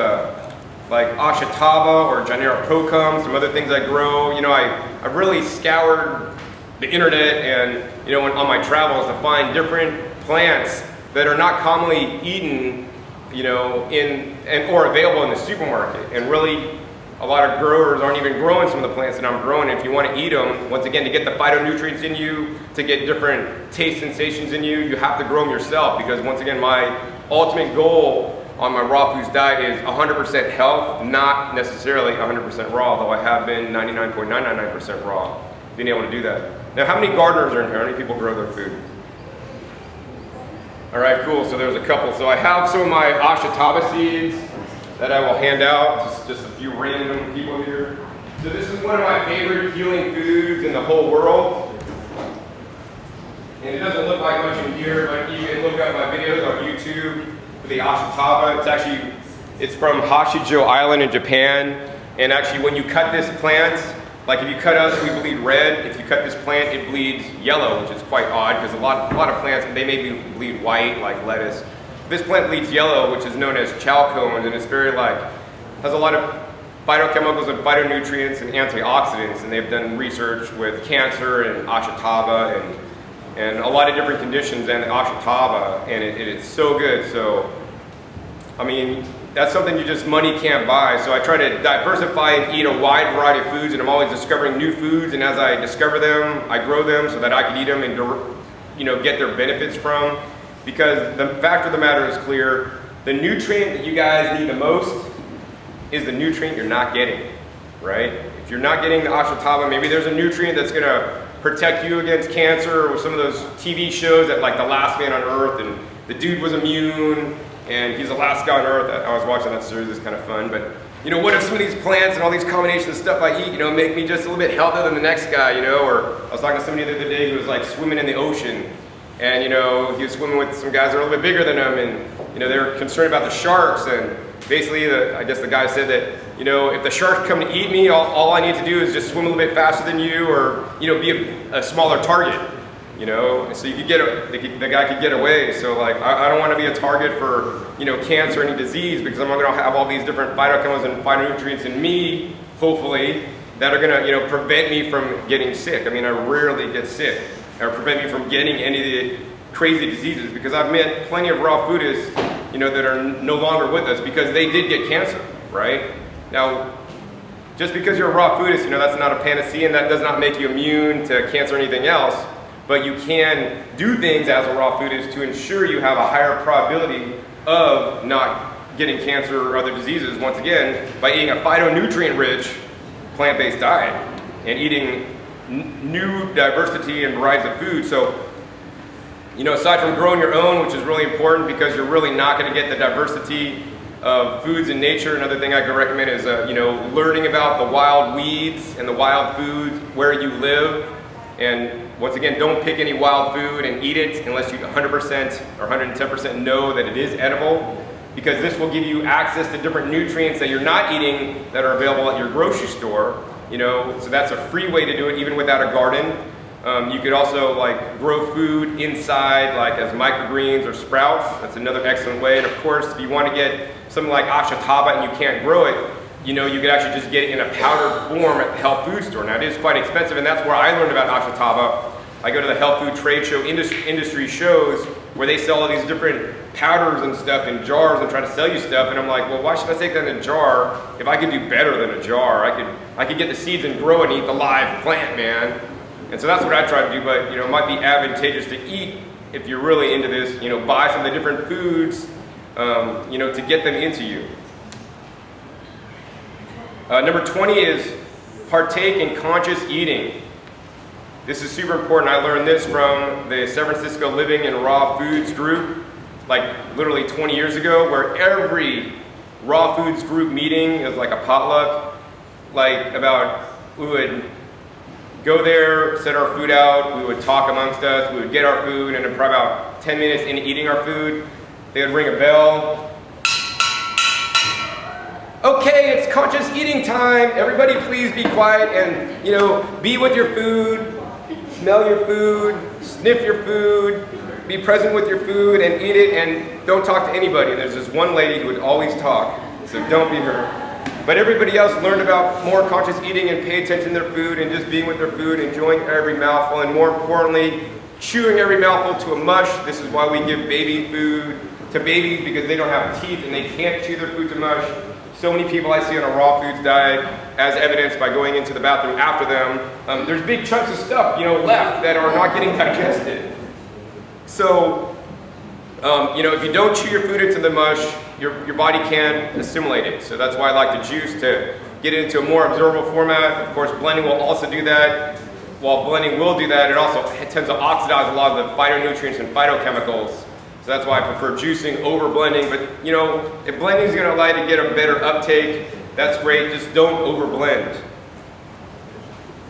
like ashitaba or Janera procum, some other things I grow. I've really scoured the internet and, on my travels to find different plants that are not commonly eaten, or available in the supermarket. And really, a lot of growers aren't even growing some of the plants that I'm growing. If you want to eat them, once again, to get the phytonutrients in you, to get different taste sensations in you, you have to grow them yourself. Because once again, my ultimate goal on my raw foods diet is 100% health, not necessarily 100% raw, although I have been 99.999% raw, being able to do that. Now, how many gardeners are in here? How many people grow their food? All right, cool, so there's a couple. So I have some of my ashitaba seeds that I will hand out, just a few random people here. So this is one of my favorite healing foods in the whole world. And it doesn't look like much in here, but you can look up my videos on YouTube for the ashitaba. It's from Hashijo Island in Japan. And actually, when you cut this plant, like if you cut us, we bleed red. If you cut this plant, it bleeds yellow, which is quite odd because a lot of plants, they maybe bleed white, like lettuce. This plant bleeds yellow, which is known as chalcones, and it's has a lot of phytochemicals and phytonutrients and antioxidants, and they've done research with cancer and ashitaba and a lot of different conditions and ashitaba, and it's so good. So, I mean, that's something money can't buy. So I try to diversify and eat a wide variety of foods, and I'm always discovering new foods, and as I discover them, I grow them so that I can eat them and get their benefits from. Because the fact of the matter is clear, the nutrient that you guys need the most is the nutrient you're not getting, right? If you're not getting the ashitaba, maybe there's a nutrient that's gonna protect you against cancer, or some of those TV shows that like The Last Man on Earth, and the dude was immune and he's the last guy on Earth. I was watching that series, it's kind of fun. But you know, what if some of these plants and all these combinations of stuff I eat, you know, make me just a little bit healthier than the next guy, you know? Or I was talking to somebody the other day who was like swimming in the ocean, and you know, he was swimming with some guys that are a little bit bigger than him, and you know, they were concerned about the sharks. And basically, I guess the guy said that, you know, if the sharks come to eat me, all I need to do is just swim a little bit faster than you, or you know, be a smaller target. You know, so you could the guy could get away. So like, I don't want to be a target for, you know, cancer or any disease, because I'm going to have all these different phytochemicals and phytonutrients in me, hopefully, that are going to, you know, prevent me from getting sick. I mean, I rarely get sick, or prevent me from getting any of the crazy diseases, because I've met plenty of raw foodists, you know, that are no longer with us because they did get cancer, right? Now, just because you're a raw foodist, you know, that's not a panacea, and that does not make you immune to cancer or anything else. But you can do things as a raw foodist to ensure you have a higher probability of not getting cancer or other diseases, once again, by eating a phytonutrient-rich plant-based diet and eating new diversity and varieties of food. So, you know, aside from growing your own, which is really important because you're really not going to get the diversity of foods in nature, another thing I could recommend is, you know, learning about the wild weeds and the wild foods where you live. And once again, don't pick any wild food and eat it unless you 100% or 110% know that it is edible, because this will give you access to different nutrients that you're not eating that are available at your grocery store. You know, so that's a free way to do it, even without a garden. You could also like grow food inside, like as microgreens or sprouts. That's another excellent way. And of course, if you want to get something like ashataba and you can't grow it, you know, you could actually just get it in a powdered form at the health food store. Now, it is quite expensive, and that's where I learned about ashataba. I go to the health food trade show industry shows where they sell all these different powders and stuff in jars and try to sell you stuff, and I'm like, well, why should I take that in a jar if I could do better than a jar? I could get the seeds and grow it and eat the live plant, man. And so that's what I try to do, but you know, it might be advantageous to eat if you're really into this, you know, buy some of the different foods, you know, to get them into you. Number 20 is partake in conscious eating. This is super important. I learned this from the San Francisco Living and Raw Foods group, like literally 20 years ago, where every raw foods group meeting is like a potluck. Like we would go there, set our food out, we would talk amongst us, we would get our food, and then probably about 10 minutes into eating our food, they would ring a bell. Okay, it's conscious eating time. Everybody please be quiet and, you know, be with your food, smell your food, sniff your food, be present with your food and eat it, and don't talk to anybody. And there's this one lady who would always talk, so don't be her. But everybody else learned about more conscious eating and pay attention to their food and just being with their food, enjoying every mouthful, and more importantly, chewing every mouthful to a mush. This is why we give baby food to babies, because they don't have teeth and they can't chew their food to mush. So many people I see on a raw foods diet, as evidenced by going into the bathroom after them, there's big chunks of stuff, you know, left that are not getting digested. So, you know, if you don't chew your food into the mush, your body can't assimilate it. So that's why I like the juice, to get it into a more absorbable format. Of course, blending will also do that. While blending will do that, it also tends to oxidize a lot of the phytonutrients and phytochemicals. So that's why I prefer juicing over blending. But you know, if blending is going to allow you to get a better uptake, that's great. Just don't over blend.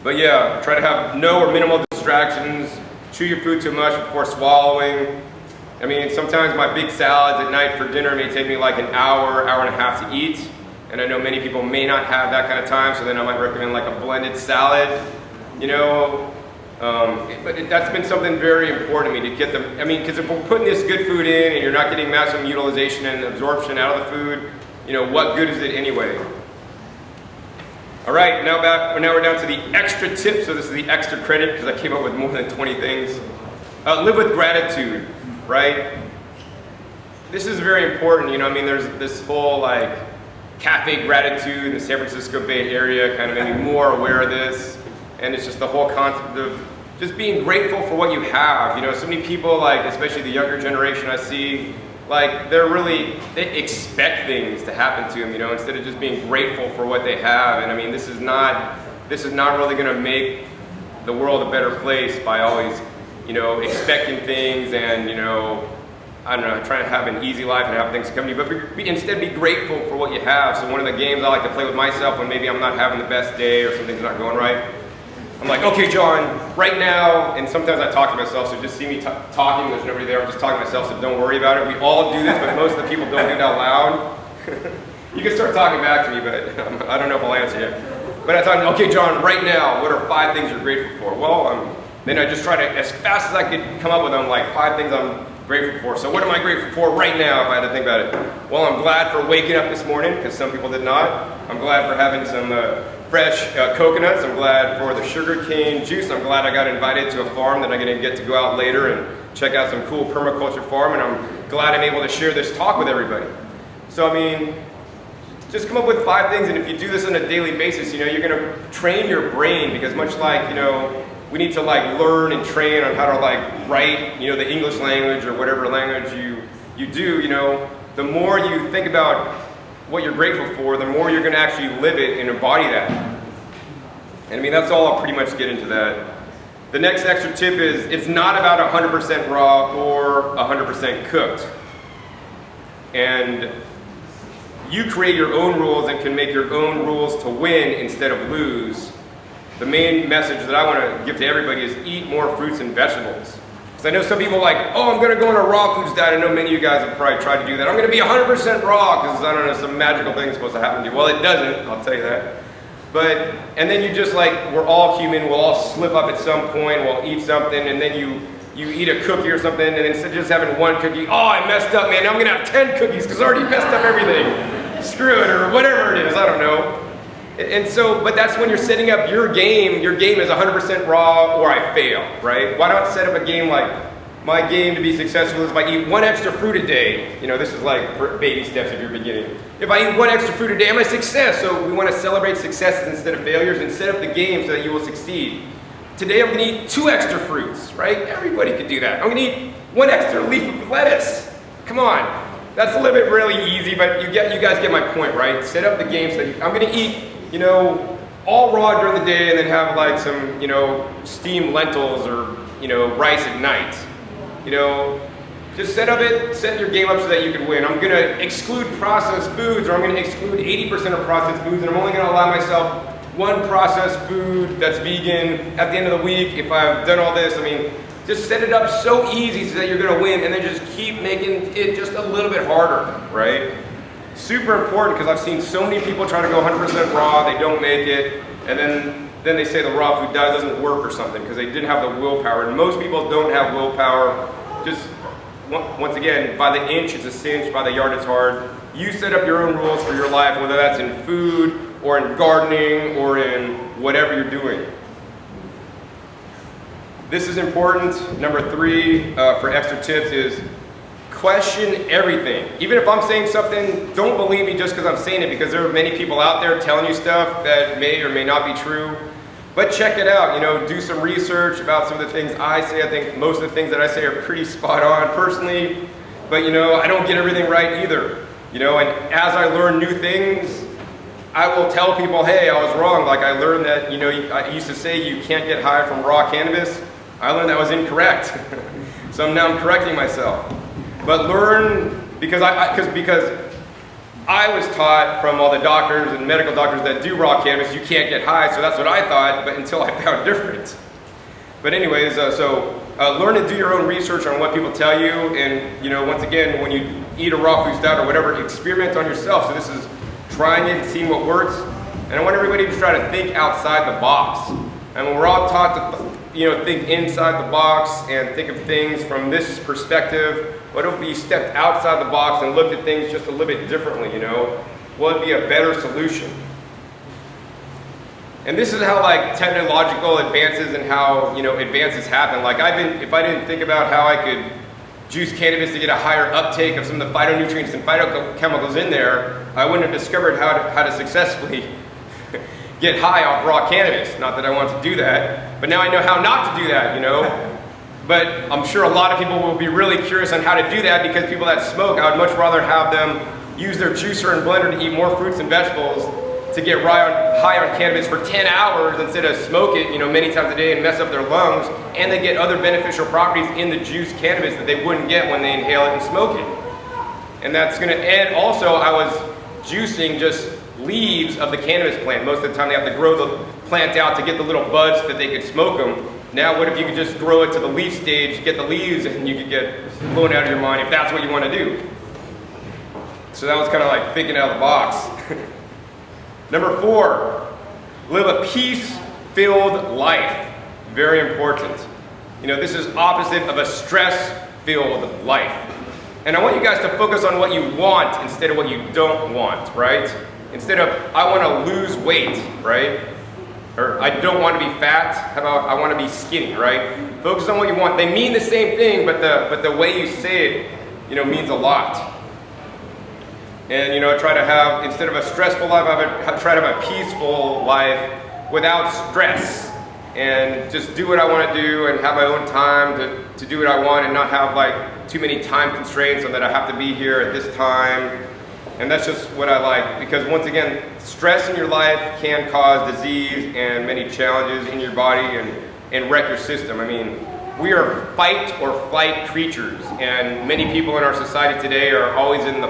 But yeah, try to have no or minimal distractions. Chew your food too much before swallowing. I mean, sometimes my big salads at night for dinner may take me like an hour, hour and a half to eat. And I know many people may not have that kind of time, so then I might recommend like a blended salad, you know. But that's been something very important to me, to get them. I mean, because if we're putting this good food in and you're not getting maximum utilization and absorption out of the food, you know, what good is it anyway? All right, now we're down to the extra tip. So this is the extra credit, because I came up with more than 20 things. Live with gratitude, right? This is very important. You know, I mean, there's this whole like cafe gratitude in the San Francisco Bay Area kind of made me more aware of this. And it's just the whole concept of just being grateful for what you have. You know, so many people, like especially the younger generation I see, like they expect things to happen to them, you know, instead of just being grateful for what they have. And I mean, this is not really going to make the world a better place by always, you know, expecting things and, you know, I don't know, trying to have an easy life and have things come to you, but instead be grateful for what you have. So one of the games I like to play with myself when maybe I'm not having the best day or something's not going right, I'm like, okay, John, right now, and sometimes I talk to myself, so just see me talking, there's nobody there, I'm just talking to myself, so don't worry about it. We all do this, but most of the people don't do it out loud. You can start talking back to me, but I don't know if I'll answer you. But I thought, okay, John, right now, what are 5 things you're grateful for? Well, then I just try to, as fast as I could come up with them, like 5 things I'm grateful for. So what am I grateful for right now if I had to think about it? Well, I'm glad for waking up this morning, because some people did not. I'm glad for having some fresh coconuts. I'm glad for the sugarcane juice. I'm glad I got invited to a farm that I'm going to get to go out later and check out some cool permaculture farm, and I'm glad I'm able to share this talk with everybody. So I mean, just come up with 5 things, and if you do this on a daily basis, you know, you're going to train your brain, because much like, you know, we need to like learn and train on how to like write, you know, the English language or whatever language you do, you know, the more you think about what you're grateful for, the more you're going to actually live it and embody that. And I mean, that's all I'll pretty much get into that. The next extra tip is it's not about 100% raw or 100% cooked. And you create your own rules and can make your own rules to win instead of lose. The main message that I want to give to everybody is eat more fruits and vegetables. Because I know some people are like, oh, I'm going to go on a raw foods diet. I know many of you guys have probably tried to do that. I'm going to be 100% raw because, I don't know, some magical thing is supposed to happen to you. Well, it doesn't, I'll tell you that. But, and then you just like, we're all human, we'll all slip up at some point, we'll eat something, and then you eat a cookie or something, and instead of just having 1 cookie, oh, I messed up, man, now I'm going to have 10 cookies because I already messed up everything. Screw it, or whatever it is, I don't know. And so, but that's when you're setting up your game. Your game is 100% raw or I fail, right? Why not set up a game like, my game to be successful is if I eat 1 extra fruit a day. You know, this is like for baby steps if you're beginning. If I eat 1 extra fruit a day, I'm a success. So we want to celebrate successes instead of failures and set up the game so that you will succeed. Today I'm going to eat 2 extra fruits, right? Everybody could do that. I'm going to eat 1 extra leaf of lettuce. Come on. That's a little bit really easy, but you guys get my point, right? Set up the game so that I'm going to eat, you know, all raw during the day and then have like some, you know, steamed lentils or, you know, rice at night. You know, just set your game up so that you can win. I'm gonna exclude processed foods, or I'm gonna exclude 80% of processed foods, and I'm only gonna allow myself 1 processed food that's vegan at the end of the week if I've done all this. I mean, just set it up so easy so that you're gonna win, and then just keep making it just a little bit harder, right? Super important, because I've seen so many people try to go 100% raw, they don't make it, and then they say the raw food diet doesn't work or something because they didn't have the willpower. And most people don't have willpower. Just, once again, by the inch it's a cinch, by the yard it's hard. You set up your own rules for your life, whether that's in food or in gardening or in whatever you're doing. This is important. Number 3 for extra tips is question everything. Even if I'm saying something, don't believe me just because I'm saying it, because there are many people out there telling you stuff that may or may not be true. But check it out, you know, do some research about some of the things I say. I think most of the things that I say are pretty spot on personally, but you know, I don't get everything right either. You know, and as I learn new things, I will tell people, hey, I was wrong. Like I learned that, you know, I used to say you can't get high from raw cannabis. I learned that was incorrect. So now I'm correcting myself. But learn, because I was taught from all the doctors and medical doctors that do raw cannabis, you can't get high, so that's what I thought, but until I found different. But anyways, learn to do your own research on what people tell you, and you know, once again, when you eat a raw food diet or whatever, experiment on yourself. So this is trying it, seeing what works, and I want everybody to try to think outside the box. And when we're all taught to, you know, think inside the box and think of things from this perspective, what if you stepped outside the box and looked at things just a little bit differently, you know? What would be a better solution? And this is how like technological advances and how, you know, advances happen. Like if I didn't think about how I could juice cannabis to get a higher uptake of some of the phytonutrients and phytochemicals in there, I wouldn't have discovered how to successfully get high off raw cannabis. Not that I want to do that, but now I know how not to do that, you know? But I'm sure a lot of people will be really curious on how to do that, because people that smoke, I would much rather have them use their juicer and blender to eat more fruits and vegetables to get high on cannabis for 10 hours instead of smoke it, you know, many times a day and mess up their lungs, and they get other beneficial properties in the juiced cannabis that they wouldn't get when they inhale it and smoke it. And that's gonna, and also I was juicing just leaves of the cannabis plant. Most of the time they have to grow the plant out to get the little buds so that they could smoke them. Now what if you could just grow it to the leaf stage, get the leaves, and you could get blown out of your mind if that's what you want to do. So that was kind of like thinking out of the box. Number 4, live a peace-filled life. Very important. You know, this is opposite of a stress-filled life. And I want you guys to focus on what you want instead of what you don't want, right? Instead of, I want to lose weight, right? Or I don't want to be fat, how about I want to be skinny, right? Focus on what you want. They mean the same thing, but the way you say it, you know, means a lot. And, you know, I try to have, instead of a stressful life, I try to have a peaceful life without stress. And just do what I want to do and have my own time to do what I want and not have like too many time constraints so that I have to be here at this time. And that's just what I like, because once again, stress in your life can cause disease and many challenges in your body and wreck your system. I mean, we are fight or flight creatures, and many people in our society today are always in the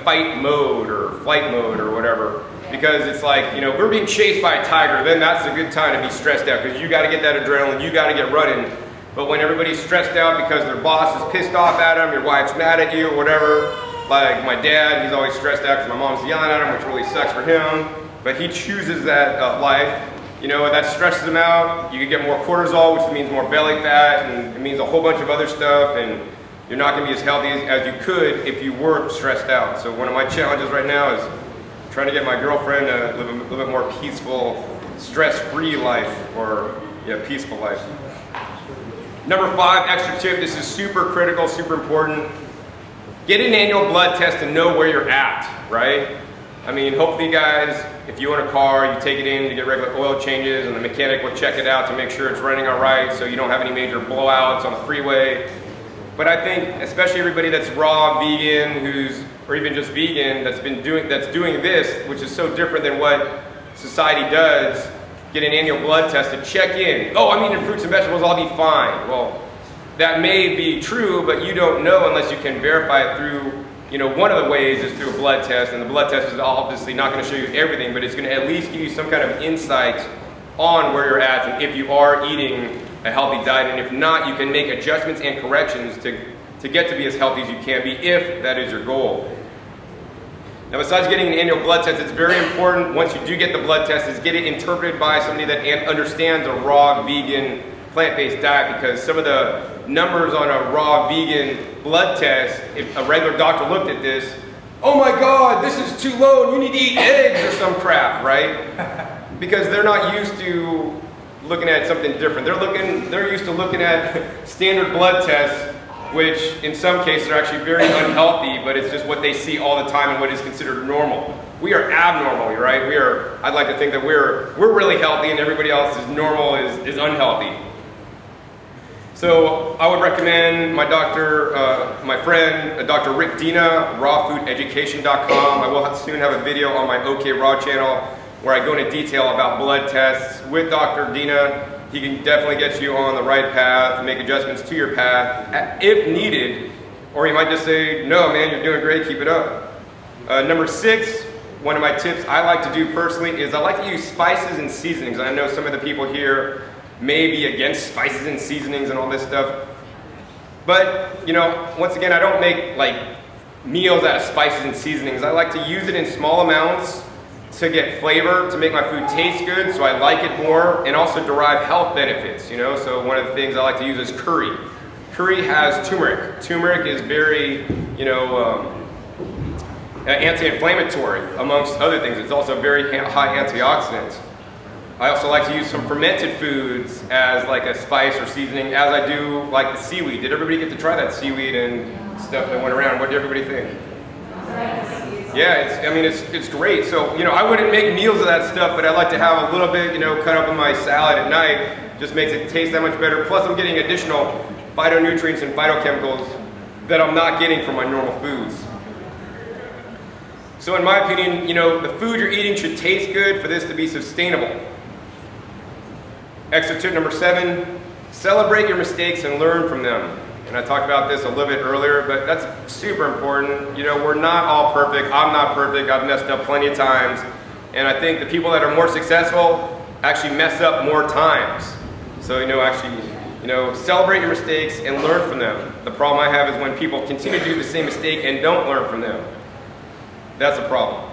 fight mode or flight mode or whatever, because it's like, you know, we're being chased by a tiger, then that's a good time to be stressed out, because you got to get that adrenaline, you got to get running. But when everybody's stressed out because their boss is pissed off at them, your wife's mad at you or whatever, like my dad, he's always stressed out because my mom's yelling at him, which really sucks for him, but he chooses that life. You know, that stresses him out. You can get more cortisol, which means more belly fat, and it means a whole bunch of other stuff, and you're not going to be as healthy as you could if you weren't stressed out. So one of my challenges right now is trying to get my girlfriend to live a little bit more peaceful, stress-free life, or peaceful life. Number 5, extra tip, this is super critical, super important. Get an annual blood test to know where you're at, right? I mean, hopefully guys, if you own a car, you take it in to get regular oil changes and the mechanic will check it out to make sure it's running all right so you don't have any major blowouts on the freeway. But I think, especially everybody that's raw, vegan, or even just vegan, that's doing this, which is so different than what society does, get an annual blood test to check in. Oh, I'm eating fruits and vegetables, I'll be fine. Well, that may be true, but you don't know unless you can verify it through, you know, one of the ways is through a blood test, and the blood test is obviously not going to show you everything, but it's going to at least give you some kind of insight on where you're at and if you are eating a healthy diet, and if not, you can make adjustments and corrections to get to be as healthy as you can be if that is your goal. Now, besides getting an annual blood test, it's very important, once you do get the blood test, is get it interpreted by somebody that understands a raw, vegan, plant-based diet, because some of the numbers on a raw, vegan blood test, if a regular doctor looked at this, oh my God, this is too low, you need to eat eggs or some crap, right? Because they're not used to looking at something different. They're used to looking at standard blood tests, which in some cases are actually very unhealthy, but it's just what they see all the time and what is considered normal. We are abnormal, right? I'd like to think that we're really healthy and everybody else is normal, is unhealthy. So I would recommend my doctor, my friend, Dr. Rick Dina, rawfoodeducation.com. I will soon have a video on my OK Raw channel where I go into detail about blood tests with Dr. Dina. He can definitely get you on the right path, make adjustments to your path if needed, or he might just say, no man, you're doing great, keep it up. Number 6, one of my tips I like to do personally is I like to use spices and seasonings. I know some of the people here may be against spices and seasonings and all this stuff, but you know, once again, I don't make like meals out of spices and seasonings. I like to use it in small amounts to get flavor, to make my food taste good, so I like it more, and also derive health benefits, you know. So one of the things I like to use is curry. Curry has turmeric. Turmeric is very, you know, anti-inflammatory, amongst other things. It's also very high antioxidant. I also like to use some fermented foods as like a spice or seasoning, as I do like the seaweed. Did everybody get to try that seaweed and stuff that went around? What did everybody think? Yeah, it's great. So, you know, I wouldn't make meals of that stuff, but I like to have a little bit, you know, cut up in my salad at night. Just makes it taste that much better. Plus, I'm getting additional phytonutrients and phytochemicals that I'm not getting from my normal foods. So in my opinion, you know, the food you're eating should taste good for this to be sustainable. Extra tip number 7, celebrate your mistakes and learn from them. And I talked about this a little bit earlier, but that's super important. You know, we're not all perfect. I'm not perfect. I've messed up plenty of times. And I think the people that are more successful actually mess up more times. So, you know, actually, you know, celebrate your mistakes and learn from them. The problem I have is when people continue to do the same mistake and don't learn from them. That's a problem.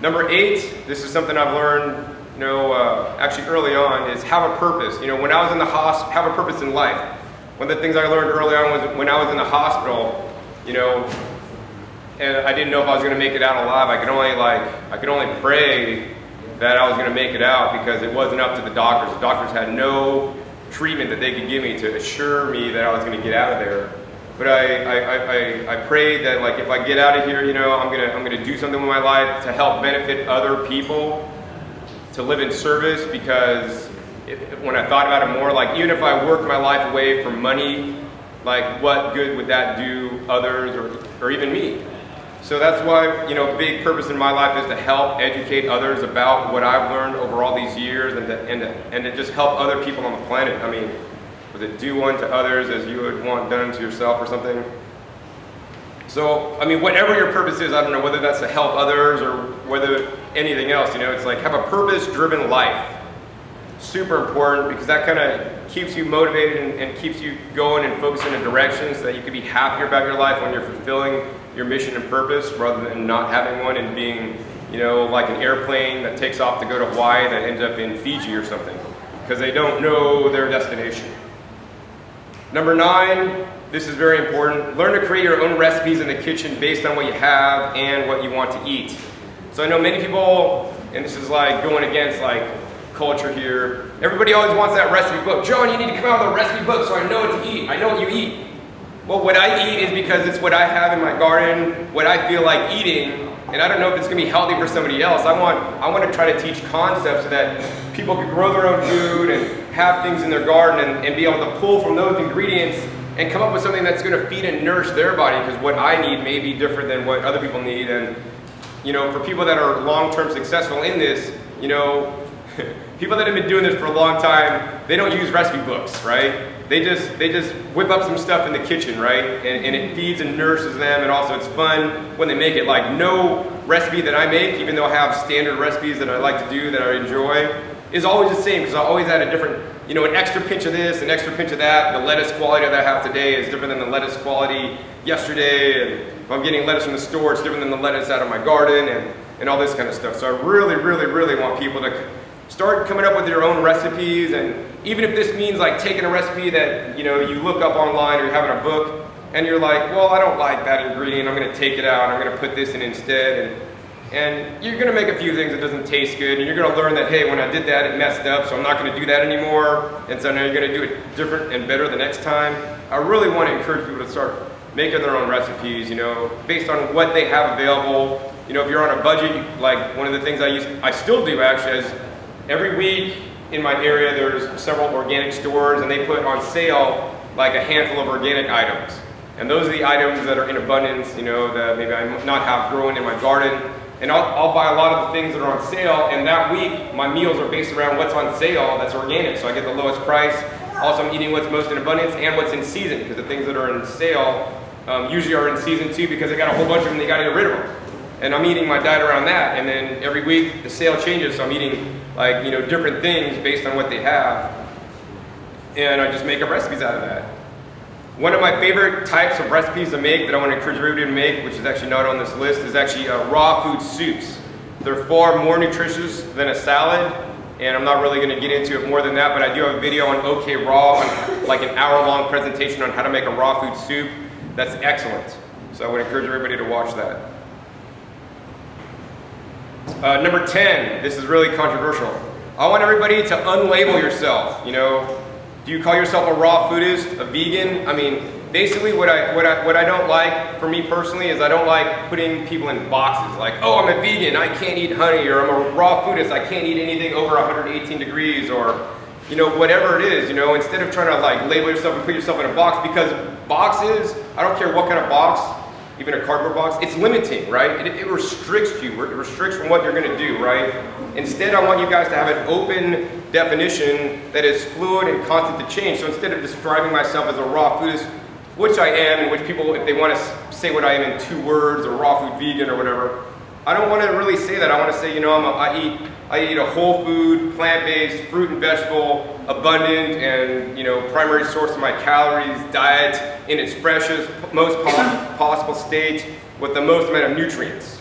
Number 8, this is something I've learned, you know, actually early on, is have a purpose. You know, when I was in the hospital, have a purpose in life. One of the things I learned early on was when I was in the hospital, you know, and I didn't know if I was going to make it out alive. I could only pray that I was going to make it out, because it wasn't up to the doctors. The doctors had no treatment that they could give me to assure me that I was going to get out of there. But I prayed that, like, if I get out of here, you know, I'm gonna do something with my life to help benefit other people, to live in service, because when I thought about it more, like, even if I worked my life away for money, like, what good would that do others or even me? So that's why, you know, a big purpose in my life is to help educate others about what I've learned over all these years, and to just help other people on the planet. I mean, was it do unto others as you would want done to yourself or something? So, I mean, whatever your purpose is, I don't know whether that's to help others or whether anything else, you know, it's like, have a purpose-driven life. Super important, because that kind of keeps you motivated and keeps you going and focusing in a direction so that you can be happier about your life when you're fulfilling your mission and purpose, rather than not having one and being, you know, like an airplane that takes off to go to Hawaii that ends up in Fiji or something, because they don't know their destination. Number 9, this is very important. Learn to create your own recipes in the kitchen based on what you have and what you want to eat. So I know many people, and this is like going against like culture here, everybody always wants that recipe book. John, you need to come out with a recipe book so I know what to eat. I know what you eat. Well, what I eat is because it's what I have in my garden, what I feel like eating, and I don't know if it's going to be healthy for somebody else. I want to try to teach concepts so that people can grow their own food and have things in their garden and be able to pull from those ingredients and come up with something that's going to feed and nourish their body, because what I need may be different than what other people need. And, you know, for people that are long-term successful in this, you know, people that have been doing this for a long time, they don't use recipe books, right? They just whip up some stuff in the kitchen, right? And it feeds and nourishes them, and also it's fun when they make it. Like, no recipe that I make, even though I have standard recipes that I like to do that I enjoy, is always the same, because I always add a different, you know, an extra pinch of this, an extra pinch of that. The lettuce quality that I have today is different than the lettuce quality yesterday, and if I'm getting lettuce from the store, it's different than the lettuce out of my garden, and all this kind of stuff. So I really, really, really want people to start coming up with your own recipes, and even if this means like taking a recipe that, you know, you look up online or you're having a book and you're like, well, I don't like that ingredient, I'm going to take it out, I'm going to put this in instead, and you're going to make a few things that doesn't taste good, and you're going to learn that, hey, when I did that it messed up, so I'm not going to do that anymore, and so now you're going to do it different and better the next time. I really want to encourage people to start making their own recipes, you know, based on what they have available. You know, if you're on a budget, like one of the things I still do actually is, every week in my area there's several organic stores, and they put on sale like a handful of organic items. And those are the items that are in abundance, you know, that maybe I not have growing in my garden. And I'll buy a lot of the things that are on sale, and that week my meals are based around what's on sale that's organic. So I get the lowest price. Also, I'm eating what's most in abundance and what's in season, because the things that are in sale usually are in season too, because they got a whole bunch of them, they got to get rid of them. And I'm eating my diet around that, and then every week the sale changes, so I'm eating, like, you know, different things based on what they have, and I just make up recipes out of that. One of my favorite types of recipes to make that I want to encourage everybody to make, which is actually not on this list, is actually raw food soups. They're far more nutritious than a salad, and I'm not really going to get into it more than that, but I do have a video on okraw, like an hour-long presentation on how to make a raw food soup. That's excellent, so I would encourage everybody to watch that. Number 10, this is really controversial. I want everybody to unlabel yourself. You know, do you call yourself a raw foodist, a vegan? I mean, basically what I don't like, for me personally, is I don't like putting people in boxes. Like, oh, I'm a vegan, I can't eat honey, or I'm a raw foodist, I can't eat anything over 118 degrees, or, you know, whatever it is. You know, instead of trying to like label yourself and put yourself in a box, because boxes, I don't care what kind of box, even a cardboard box, it's limiting, right? It restricts you, it restricts from what you're gonna do, right? Instead, I want you guys to have an open definition that is fluid and constant to change. So instead of describing myself as a raw foodist, which I am, in which people, if they want to say what I am in 2 words, or raw food vegan or whatever, I don't want to really say that. I want to say, you know, I eat a whole food, plant-based, fruit and vegetable, abundant, and, you know, primary source of my calories diet in its freshest, most possible state with the most amount of nutrients,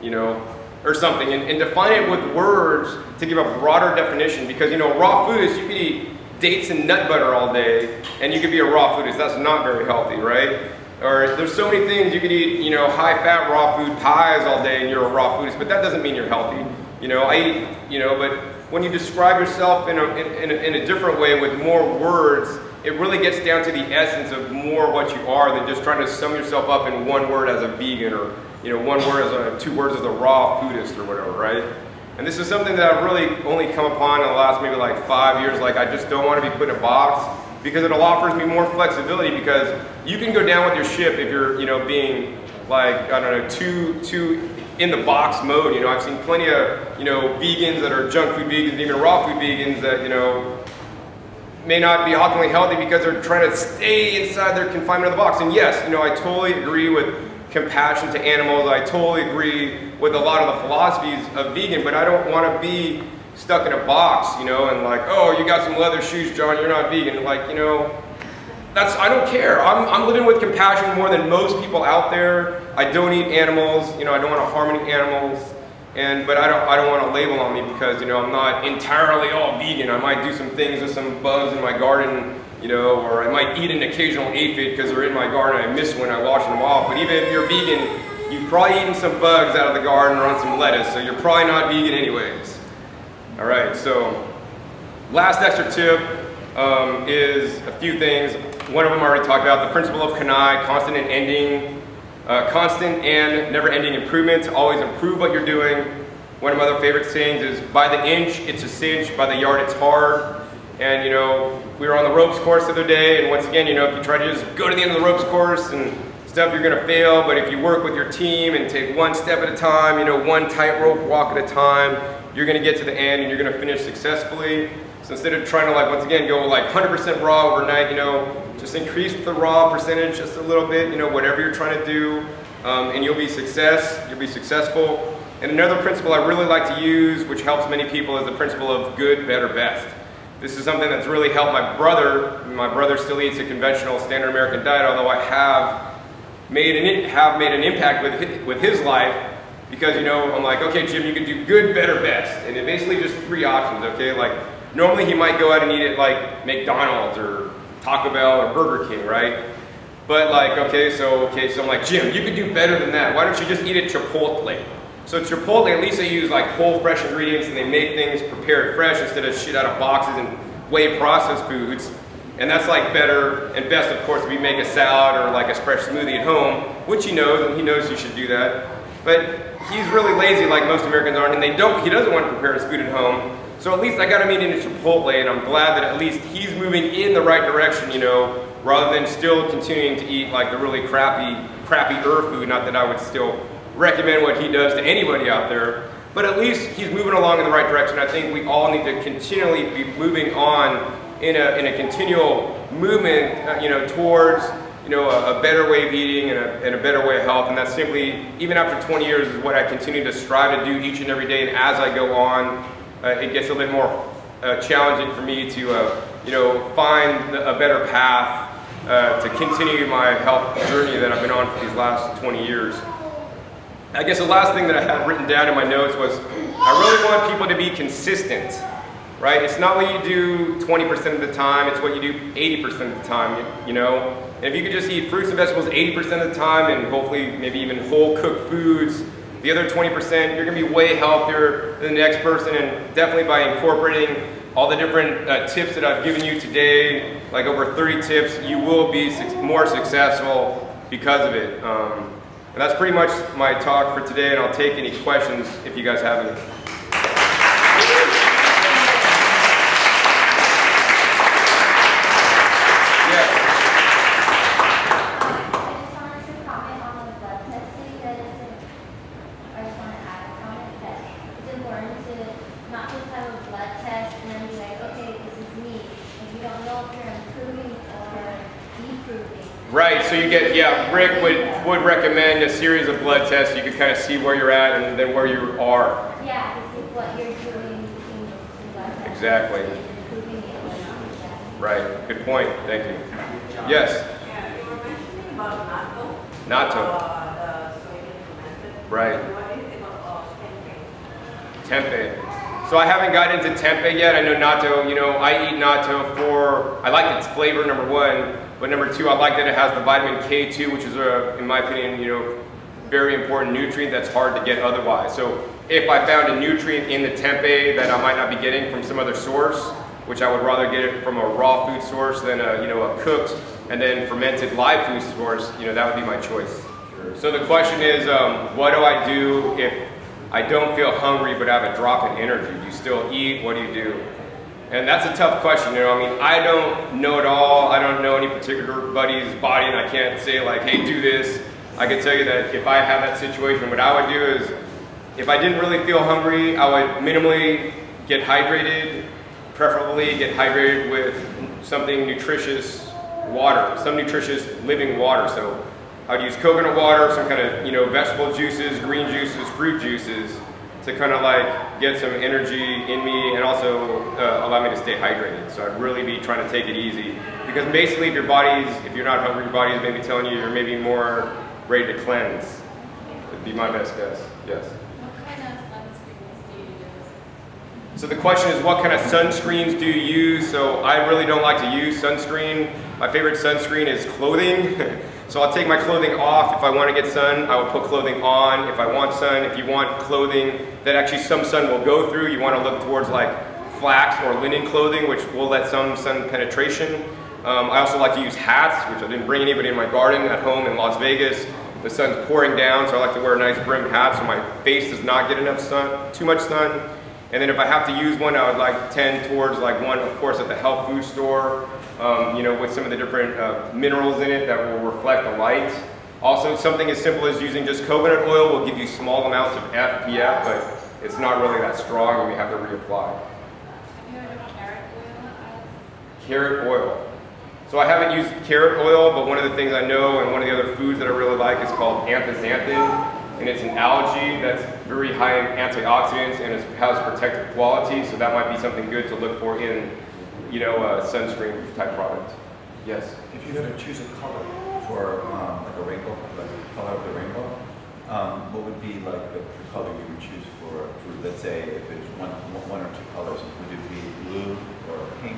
you know, or something. And define it with words to give a broader definition, because, you know, raw food is, you can eat dates and nut butter all day, and you could be a raw foodist. That's not very healthy, right? Or there's so many things you could eat, you know, high-fat raw food pies all day, and you're a raw foodist, but that doesn't mean you're healthy. You know, I eat, you know, but when you describe yourself in a different way with more words, it really gets down to the essence of more what you are than just trying to sum yourself up in one word as a vegan, or, you know, one word as a 2 words as a raw foodist or whatever, right? And this is something that I've really only come upon in the last maybe like 5 years. Like, I just don't want to be put in a box, because it offers me more flexibility, because you can go down with your ship if you're, you know, being like, I don't know, too in the box mode. You know, I've seen plenty of, you know, vegans that are junk food vegans, even raw food vegans that, you know, may not be optimally healthy because they're trying to stay inside their confinement of the box. And yes, you know, I totally agree with compassion to animals. I totally agree with a lot of the philosophies of vegan, but I don't want to be stuck in a box, you know, and like, oh, you got some leather shoes, John, you're not vegan. Like, you know, I don't care. I'm living with compassion more than most people out there. I don't eat animals, you know, I don't want to harm any animals, but I don't want a label on me, because, you know, I'm not entirely all vegan. I might do some things with some bugs in my garden, you know, or I might eat an occasional aphid because they're in my garden and I miss when I wash them off. But even if you're vegan, you've probably eaten some bugs out of the garden or on some lettuce, so you're probably not vegan anyways. All right, so last extra tip is a few things. One of them I already talked about, the principle of Kanai, constant and never-ending improvement. To always improve what you're doing. One of my other favorite sayings is, by the inch, it's a cinch, by the yard, it's hard. And, you know, we were on the ropes course the other day, and once again, you know, if you try to just go to the end of the ropes course and stuff, you're gonna fail. But if you work with your team and take one step at a time, you know, one tightrope walk at a time, you're gonna get to the end and you're gonna finish successfully. So instead of trying to, like, once again, go like 100% raw overnight, you know, just increase the raw percentage just a little bit, you know, whatever you're trying to do, and you'll be successful. And another principle I really like to use, which helps many people, is the principle of good, better, best. This is something that's really helped my brother. My brother still eats a conventional standard American diet, although I have made an impact with his life, because, you know, I'm like, okay, Jim, you can do good, better, best. And it's basically just 3 options, okay? Like, normally he might go out and eat at like McDonald's or Taco Bell or Burger King, right? But like, okay, so I'm like, Jim, you could do better than that. Why don't you just eat at Chipotle? So Chipotle, at least they use like whole fresh ingredients, and they make things prepared fresh instead of shit out of boxes and way processed foods. And that's like better and best, of course, if you make a salad or like a fresh smoothie at home, which he knows, and he knows you should do that. But he's really lazy, like most Americans are, and he doesn't want to prepare his food at home. So at least I got him eating at Chipotle, and I'm glad that at least he's moving in the right direction, you know, rather than still continuing to eat like the really crappy food. Not that I would still recommend what he does to anybody out there, but at least he's moving along in the right direction. I think we all need to continually be moving on in a continual movement, you know, towards, you know, a better way of eating and a better way of health. And that's simply, even after 20 years, is what I continue to strive to do each and every day. And as I go on, it gets a little bit more challenging for me to, you know, find a better path to continue my health journey that I've been on for these last 20 years. I guess the last thing that I had written down in my notes was, I really want people to be consistent, right? It's not what you do 20% of the time, it's what you do 80% of the time, you know? And if you could just eat fruits and vegetables 80% of the time, and hopefully maybe even whole cooked foods, the other 20%, you're gonna be way healthier than the next person. And definitely by incorporating all the different tips that I've given you today, like over 30 tips, you will be more successful because of it. And that's pretty much my talk for today, and I'll take any questions if you guys have any. Right, so you get, yeah, Rick would recommend a series of blood tests. You can kind of see where you're at and then where you are. Yeah, to see what you're doing between those two blood tests. Exactly. Improving it or not. Right, good point, thank you. Yes? Yeah, you were mentioning about natto. Natto. The soybean fermented. Right. What do you think of tempeh? Tempeh. So I haven't gotten into tempeh yet. I know natto, you know, I eat natto for, I like its flavor, number one. But number two, I like that it has the vitamin K2, which is, in my opinion, you know, very important nutrient that's hard to get otherwise. So if I found a nutrient in the tempeh that I might not be getting from some other source, which I would rather get it from a raw food source than a, you know, a cooked and then fermented live food source, you know, that would be my choice. Sure. So the question is, what do I do if I don't feel hungry but have a drop in energy? Do you still eat? What do you do? And that's a tough question, you know. I mean, I don't know it all. I don't know any particular buddy's body, and I can't say like, hey, do this. I can tell you that if I have that situation, what I would do is, if I didn't really feel hungry, I would minimally get hydrated, preferably get hydrated with something nutritious water, some nutritious living water. So I would use coconut water, some kind of, you know, vegetable juices, green juices, fruit juices, to kind of like get some energy in me and also allow me to stay hydrated. So I'd really be trying to take it easy. Because basically if you're not hungry, your body is maybe telling you you're maybe more ready to cleanse. Would be my best guess, yes. What kind of sunscreens do you use? So the question is, what kind of sunscreens do you use? So I really don't like to use sunscreen. My favorite sunscreen is clothing. So I'll take my clothing off. If I want to get sun, I will put clothing on. If I want sun, if you want clothing that actually some sun will go through, you want to look towards like flax or linen clothing, which will let some sun penetration. I also like to use hats, which I didn't bring anybody in my garden at home in Las Vegas. The sun's pouring down, so I like to wear a nice brimmed hat so my face does not get enough sun, too much sun. And then if I have to use one, I would like tend towards like one, of course, at the health food store. You know, with some of the different minerals in it that will reflect the light. Also, something as simple as using just coconut oil will give you small amounts of SPF, but it's not really that strong and we have to reapply. Have you heard of carrot oil? Carrot oil. So I haven't used carrot oil, but one of the things I know and one of the other foods that I really like is called anthocyanin. And it's an algae that's very high in antioxidants and it has protective quality, so that might be something good to look for in, you know, a sunscreen type product. Yes? If you had to choose a color for like a rainbow, like the color of the rainbow, what would be like the color you would choose for food? Let's say if it's one or two colors, would it be blue or pink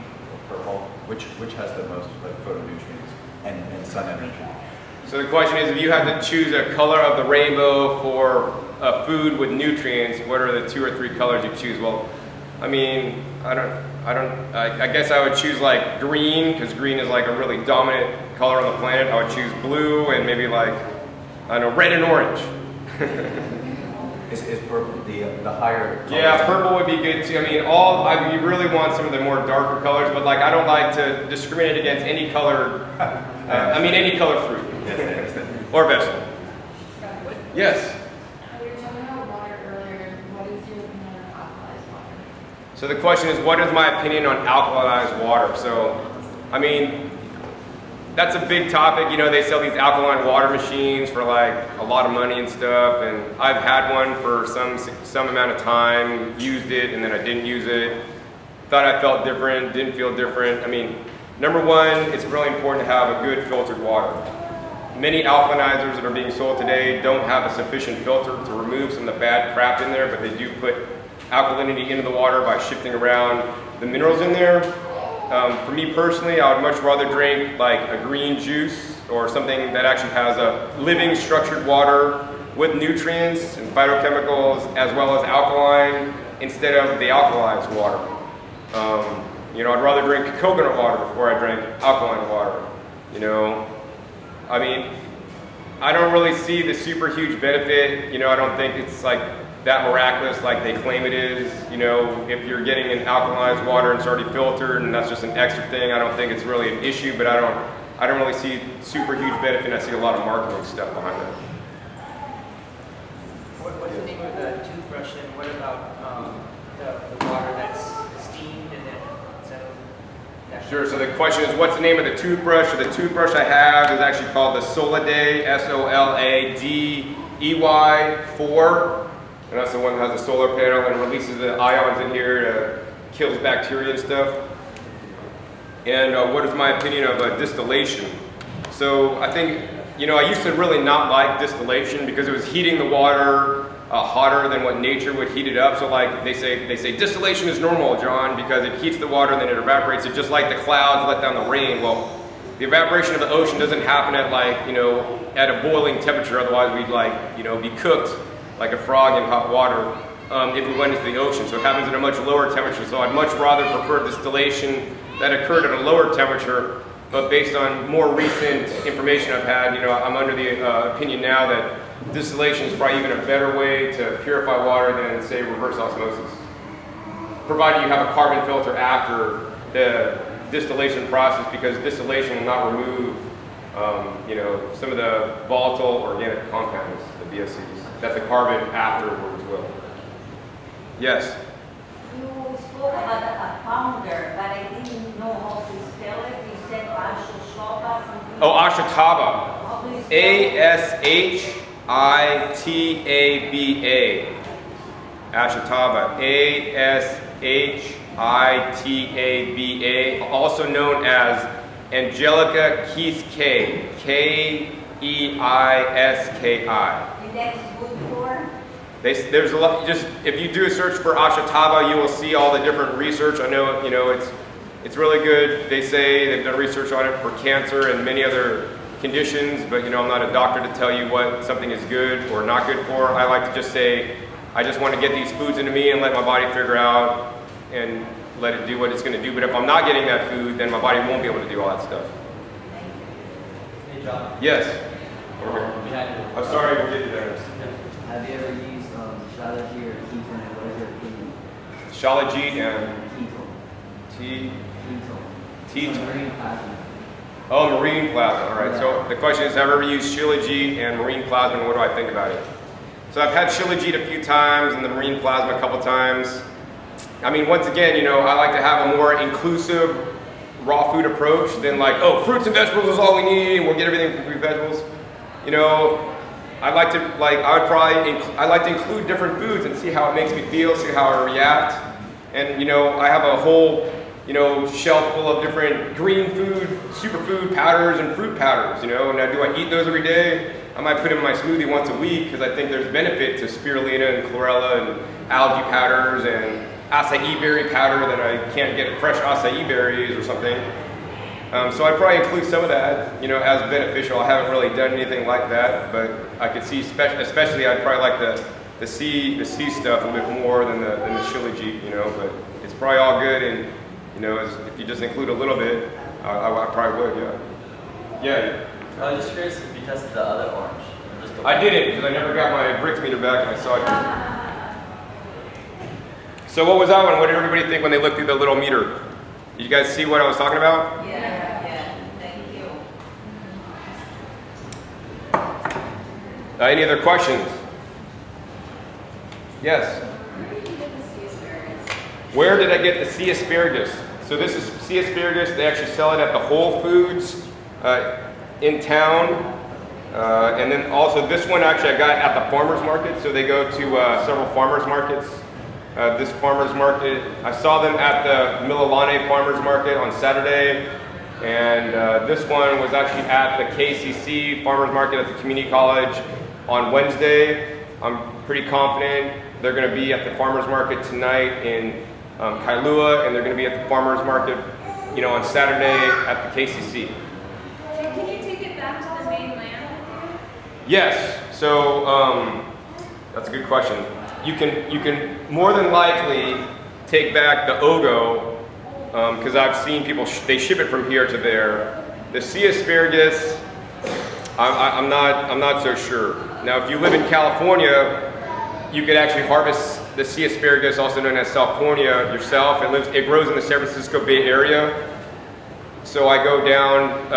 or purple? Which has the most like photonutrients and sun energy? So the question is, if you had to choose a color of the rainbow for a food with nutrients, what are the 2 or 3 colors you choose? Well, I mean, I guess I would choose like green, because green is like a really dominant color on the planet. I would choose blue and maybe like, I don't know, red and orange. Is purple the higher colors? Yeah, purple would be good too. I mean, you really want some of the more darker colors, but like I don't like to discriminate against any color, any color fruit. Yes, I understand. Or vegetable. Yes? We were talking about water earlier. What is your opinion on alkalized water? So the question is, what is my opinion on alkalized water? So, I mean, that's a big topic. You know, they sell these alkaline water machines for like a lot of money and stuff, and I've had one for some amount of time, used it, and then I didn't use it. Thought I felt different, didn't feel different. I mean, number one, it's really important to have a good filtered water. Many alkalinizers that are being sold today don't have a sufficient filter to remove some of the bad crap in there, but they do put alkalinity into the water by shifting around the minerals in there. For me personally, I would much rather drink like a green juice or something that actually has a living structured water with nutrients and phytochemicals as well as alkaline instead of the alkalized water. You know, I'd rather drink coconut water before I drink alkaline water, you know. I mean, I don't really see the super huge benefit. You know, I don't think it's like that miraculous like they claim it is. You know, if you're getting an alkalized water and it's already filtered and that's just an extra thing, I don't think it's really an issue, but I don't really see super huge benefit. I see a lot of marketing stuff behind that. What's the name of the toothbrush and what about the water that's steamed and then instead of that Sure, so the question is, what's the name of the toothbrush? So the toothbrush I have is actually called the Soladey, S-O-L-A-D-E-Y 4. And that's the one that has a solar panel and releases the ions in here to kills bacteria and stuff. And what is my opinion of distillation? So I think, you know, I used to really not like distillation because it was heating the water hotter than what nature would heat it up. So like they say distillation is normal, John, because it heats the water and then it evaporates it, just like the clouds let down the rain. Well, the evaporation of the ocean doesn't happen at like, you know, at a boiling temperature. Otherwise we'd like, you know, be cooked like a frog in hot water if we went into the ocean. So it happens at a much lower temperature. So I'd much rather prefer distillation that occurred at a lower temperature. But based on more recent information I've had, you know, I'm under the opinion now that distillation is probably even a better way to purify water than, say, reverse osmosis. Provided you have a carbon filter after the distillation process, because distillation will not remove, you know, some of the volatile organic compounds, the VOCs, that the carbon afterwards will. Yes? You spoke about a pounder, but I didn't know how to spell it. You said ashwagandha something. Oh, ashataba. How do you spell it? A-S-H-I-T-A-B-A. Ashataba. A-S-H-I-T-A-B-A. Also known as Angelica Keiskei. K-E-I-S-K-I. And that's good for? There's a lot. Just if you do a search for ashataba, you will see all the different research. I know, you know, it's really good. They say they've done research on it for cancer and many other conditions, but you know, I'm not a doctor to tell you what something is good or not good for. I like to just say, I just want to get these foods into me and let my body figure out and let it do what it's going to do. But if I'm not getting that food, then my body won't be able to do all that stuff. Hey John. Yes. I'm sorry, we'll get you there. Have you ever used Shalaji or ketone, and what is your opinion? Shalaji and Ketone. Marine plasma. Oh, marine plasma. All right. So the question is, have I ever used Shilajit and marine plasma, and what do I think about it? So I've had Shilajit a few times and the marine plasma a couple times. I mean, once again, you know, I like to have a more inclusive raw food approach than like, oh, fruits and vegetables is all we need, and we'll get everything from fruit and vegetables. You know, I like to include different foods and see how it makes me feel, see how I react. And you know, I have a whole, you know, shelf full of different green food, superfood powders and fruit powders, you know. Now, do I eat those every day? I might put them in my smoothie once a week because I think there's benefit to spirulina and chlorella and algae powders and acai berry powder that I can't get fresh acai berries or something. So I'd probably include some of that, you know, as beneficial. I haven't really done anything like that, but I could see, especially I'd probably like the sea stuff a bit more than the Shilajit, you know. But it's probably all good, and you know, if you just include a little bit, I probably would, yeah. Yeah. I was just curious if you tested the other orange. I didn't, because I never got my Brix meter back, and I saw it. So what was that one? What did everybody think when they looked through the little meter? Did you guys see what I was talking about? Yeah, thank you. Any other questions? Yes? Where did I get the sea asparagus? So this is sea asparagus. They actually sell it at the Whole Foods in town. And then also this one actually I got at the farmer's market. So they go to several farmer's markets. This farmer's market, I saw them at the Mililani farmer's market on Saturday. And this one was actually at the KCC farmer's market at the community college on Wednesday. I'm pretty confident they're going to be at the farmer's market tonight in Kailua, and they're going to be at the farmer's market, you know, on Saturday at the KCC. Can you take it back to the mainland? Yes. So that's a good question. You can more than likely take back the ogo because I've seen people they ship it from here to there. The sea asparagus, I'm not so sure. Now, if you live in California, you could actually harvest the sea asparagus, also known as salponia, yourself. It grows in the San Francisco Bay Area. So I go down,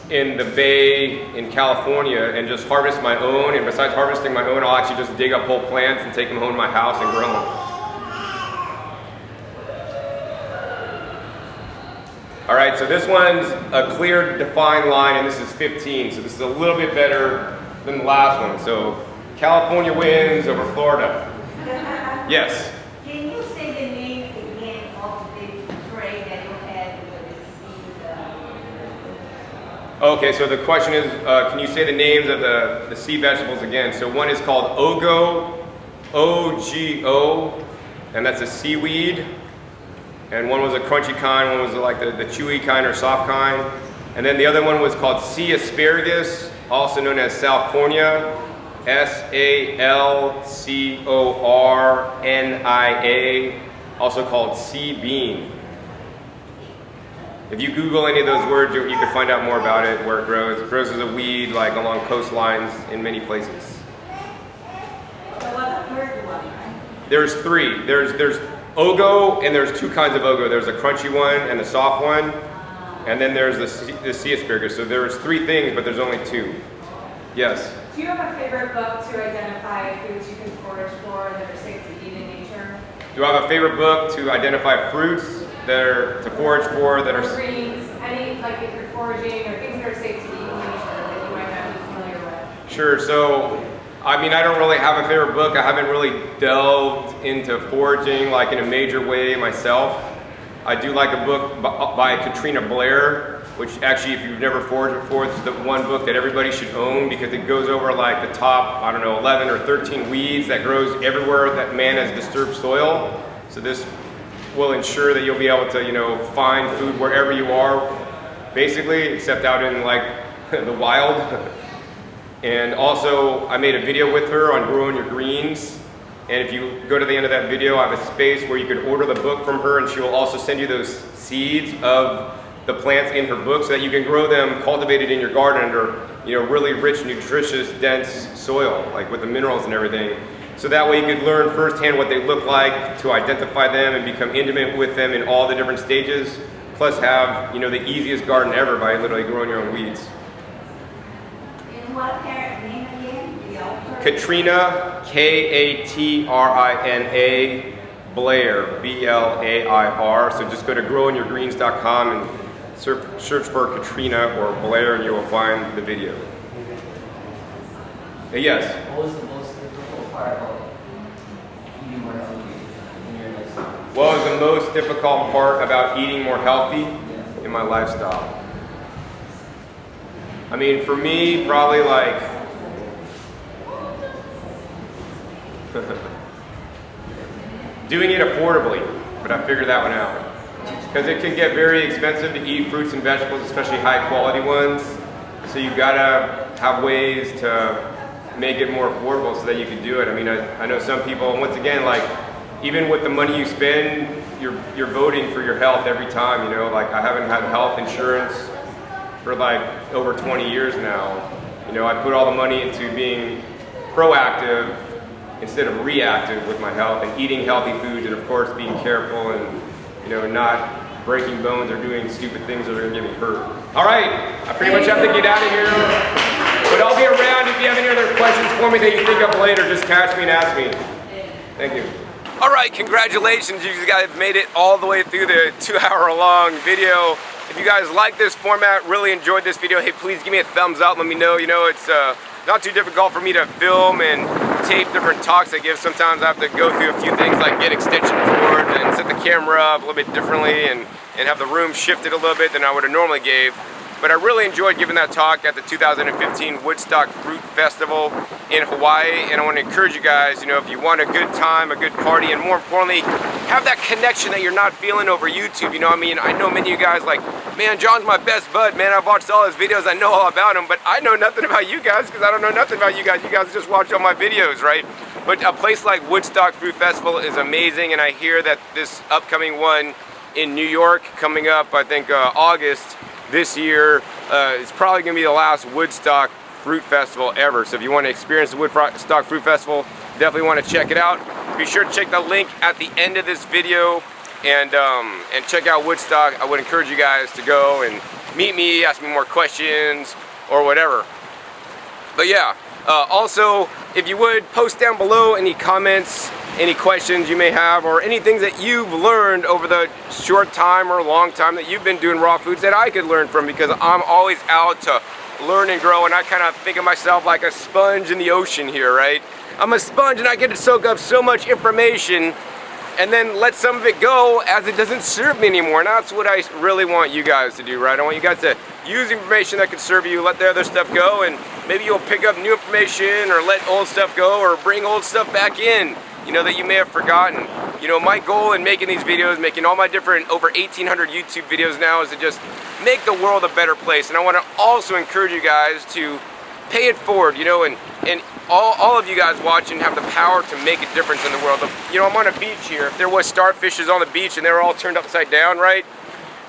in the bay in California and just harvest my own. And besides harvesting my own, I'll actually just dig up whole plants and take them home to my house and grow them. right, so this one's a clear, defined line, and this is 15. So this is a little bit better than the last one. So California wins over Florida. Yes. Can you say the name again of the tray that you had with the seed? Okay, so the question is, can you say the names of the sea vegetables again? So one is called Ogo, O-G-O, and that's a seaweed. And one was a crunchy kind, one was like the chewy kind or soft kind. And then the other one was called sea asparagus, also known as Salcornia, S-A-L-C-O-R-N-I-A, also called sea bean. If you Google any of those words, you can find out more about it, where it grows. It grows as a weed, like along coastlines in many places. There was a third one, right? There's three. There's Ogo, and there's two kinds of Ogo. There's a crunchy one and the soft one, and then there's the sea asparagus. So there's three things, but there's only two. Yes? Do you have a favorite book to identify foods you can forage for that are safe to eat in nature? Do I have a favorite book to identify fruits that are to forage for that Or are... greens, any, like if you're foraging or things that are safe to eat in nature that you might not be familiar with? Sure, so, I mean, I don't really have a favorite book. I haven't really delved into foraging like in a major way myself. I do like a book by Katrina Blair, which actually, if you've never foraged before, it's the one book that everybody should own because it goes over like the top, I don't know, 11 or 13 weeds that grows everywhere that man has disturbed soil. So this will ensure that you'll be able to, you know, find food wherever you are, basically, except out in like the wild. And also, I made a video with her on growing your greens. And if you go to the end of that video, I have a space where you can order the book from her, and she will also send you those seeds of the plants in her book so that you can grow them cultivated in your garden under, you know, really rich, nutritious, dense soil, like with the minerals and everything. So that way you could learn firsthand what they look like, to identify them and become intimate with them in all the different stages, plus have, you know, the easiest garden ever by literally growing your own weeds. And what parent name again? The author? Katrina, K-A-T-R-I-N-A, Blair, B-L-A-I-R. So just go to growinyourgreens.com and search for Katrina or Blair and you will find the video. Yes? What was the most difficult part about eating more healthy in your lifestyle? What was the most difficult part about eating more healthy in my lifestyle? I mean, for me, probably like doing it affordably, but I figured that one out. Because it can get very expensive to eat fruits and vegetables, especially high quality ones. So you gotta have ways to make it more affordable so that you can do it. I mean, I know some people, and once again, like, even with the money you spend, you're voting for your health every time, you know? Like, I haven't had health insurance for like over 20 years now. You know, I put all the money into being proactive instead of reactive with my health and eating healthy foods and of course being careful and, you know, not breaking bones or doing stupid things that are gonna get me hurt. All right, I pretty much have to get out of here. But I'll be around if you have any other questions for me that you think of later, just catch me and ask me. Thank you. All right, congratulations, you guys made it all the way through the 2-hour-long video. If you guys like this format, really enjoyed this video, hey, please give me a thumbs up, let me know. You know, it's not too difficult for me to film and tape different talks I give. Sometimes I have to go through a few things like get extension cords and set the camera up a little bit differently and have the room shifted a little bit than I would have normally gave. But I really enjoyed giving that talk at the 2015 Woodstock Fruit Festival in Hawaii, and I want to encourage you guys, you know, if you want a good time, a good party, and more importantly, have that connection that you're not feeling over YouTube, you know what I mean? I know many of you guys like, man, John's my best bud, man, I've watched all his videos, I know all about him, but I know nothing about you guys because I don't know nothing about you guys just watch all my videos, right? But a place like Woodstock Fruit Festival is amazing, and I hear that this upcoming one in New York coming up, I think August, this year is probably going to be the last Woodstock Fruit Festival ever. So if you want to experience the Woodstock Fruit Festival, definitely want to check it out. Be sure to check the link at the end of this video and check out Woodstock. I would encourage you guys to go and meet me, ask me more questions or whatever. But yeah, also, if you would, post down below any comments any questions you may have, or anything that you've learned over the short time or long time that you've been doing raw foods that I could learn from, because I'm always out to learn and grow, and I kind of think of myself like a sponge in the ocean here, right? I'm a sponge and I get to soak up so much information and then let some of it go as it doesn't serve me anymore. And that's what I really want you guys to do, right? I want you guys to use information that can serve you, let the other stuff go, and maybe you'll pick up new information or let old stuff go or bring old stuff back in, you know, that you may have forgotten. You know, my goal in making these videos, making all my different over 1,800 YouTube videos now, is to just make the world a better place. And I want to also encourage you guys to pay it forward, you know, and all of you guys watching have the power to make a difference in the world. You know, I'm on a beach here. If there was starfishes on the beach and they were all turned upside down, right,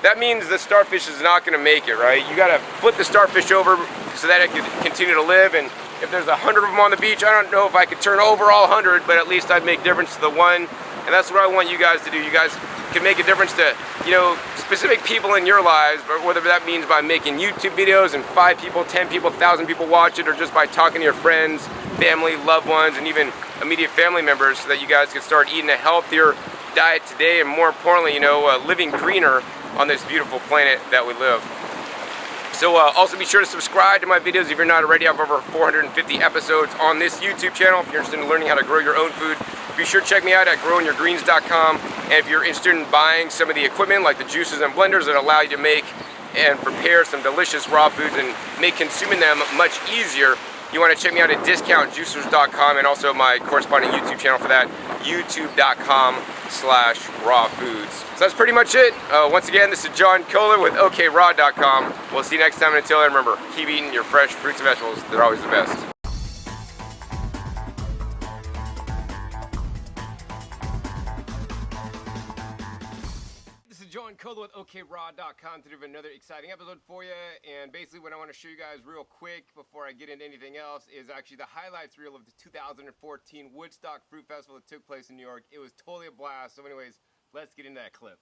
that means the starfish is not going to make it, right? You got to flip the starfish over so that it can continue to live. And if there's 100 of them on the beach, I don't know if I could turn over all 100, but at least I'd make difference to the one. And that's what I want you guys to do. You guys can make a difference to, you know, specific people in your lives, but whether that means by making YouTube videos and 5 people, 10 people, 1,000 people watch it, or just by talking to your friends, family, loved ones, and even immediate family members, so that you guys can start eating a healthier diet today, and more importantly, you know, living greener on this beautiful planet that we live. So also be sure to subscribe to my videos if you're not already. I have over 450 episodes on this YouTube channel. If you're interested in learning how to grow your own food, be sure to check me out at growingyourgreens.com. And if you're interested in buying some of the equipment like the juices and blenders that allow you to make and prepare some delicious raw foods and make consuming them much easier, you want to check me out at discountjuicers.com, and also my corresponding YouTube channel for that, youtube.com/rawfoods. So that's pretty much it. Once again, this is John Kohler with okraw.com. We'll see you next time, and until then, remember, keep eating your fresh fruits and vegetables. They're always the best. John Kohler with okraw.com to do another exciting episode for you. And basically what I want to show you guys real quick before I get into anything else is actually the highlights reel of the 2014 Woodstock Fruit Festival that took place in New York. It was totally a blast. So anyways, let's get into that clip.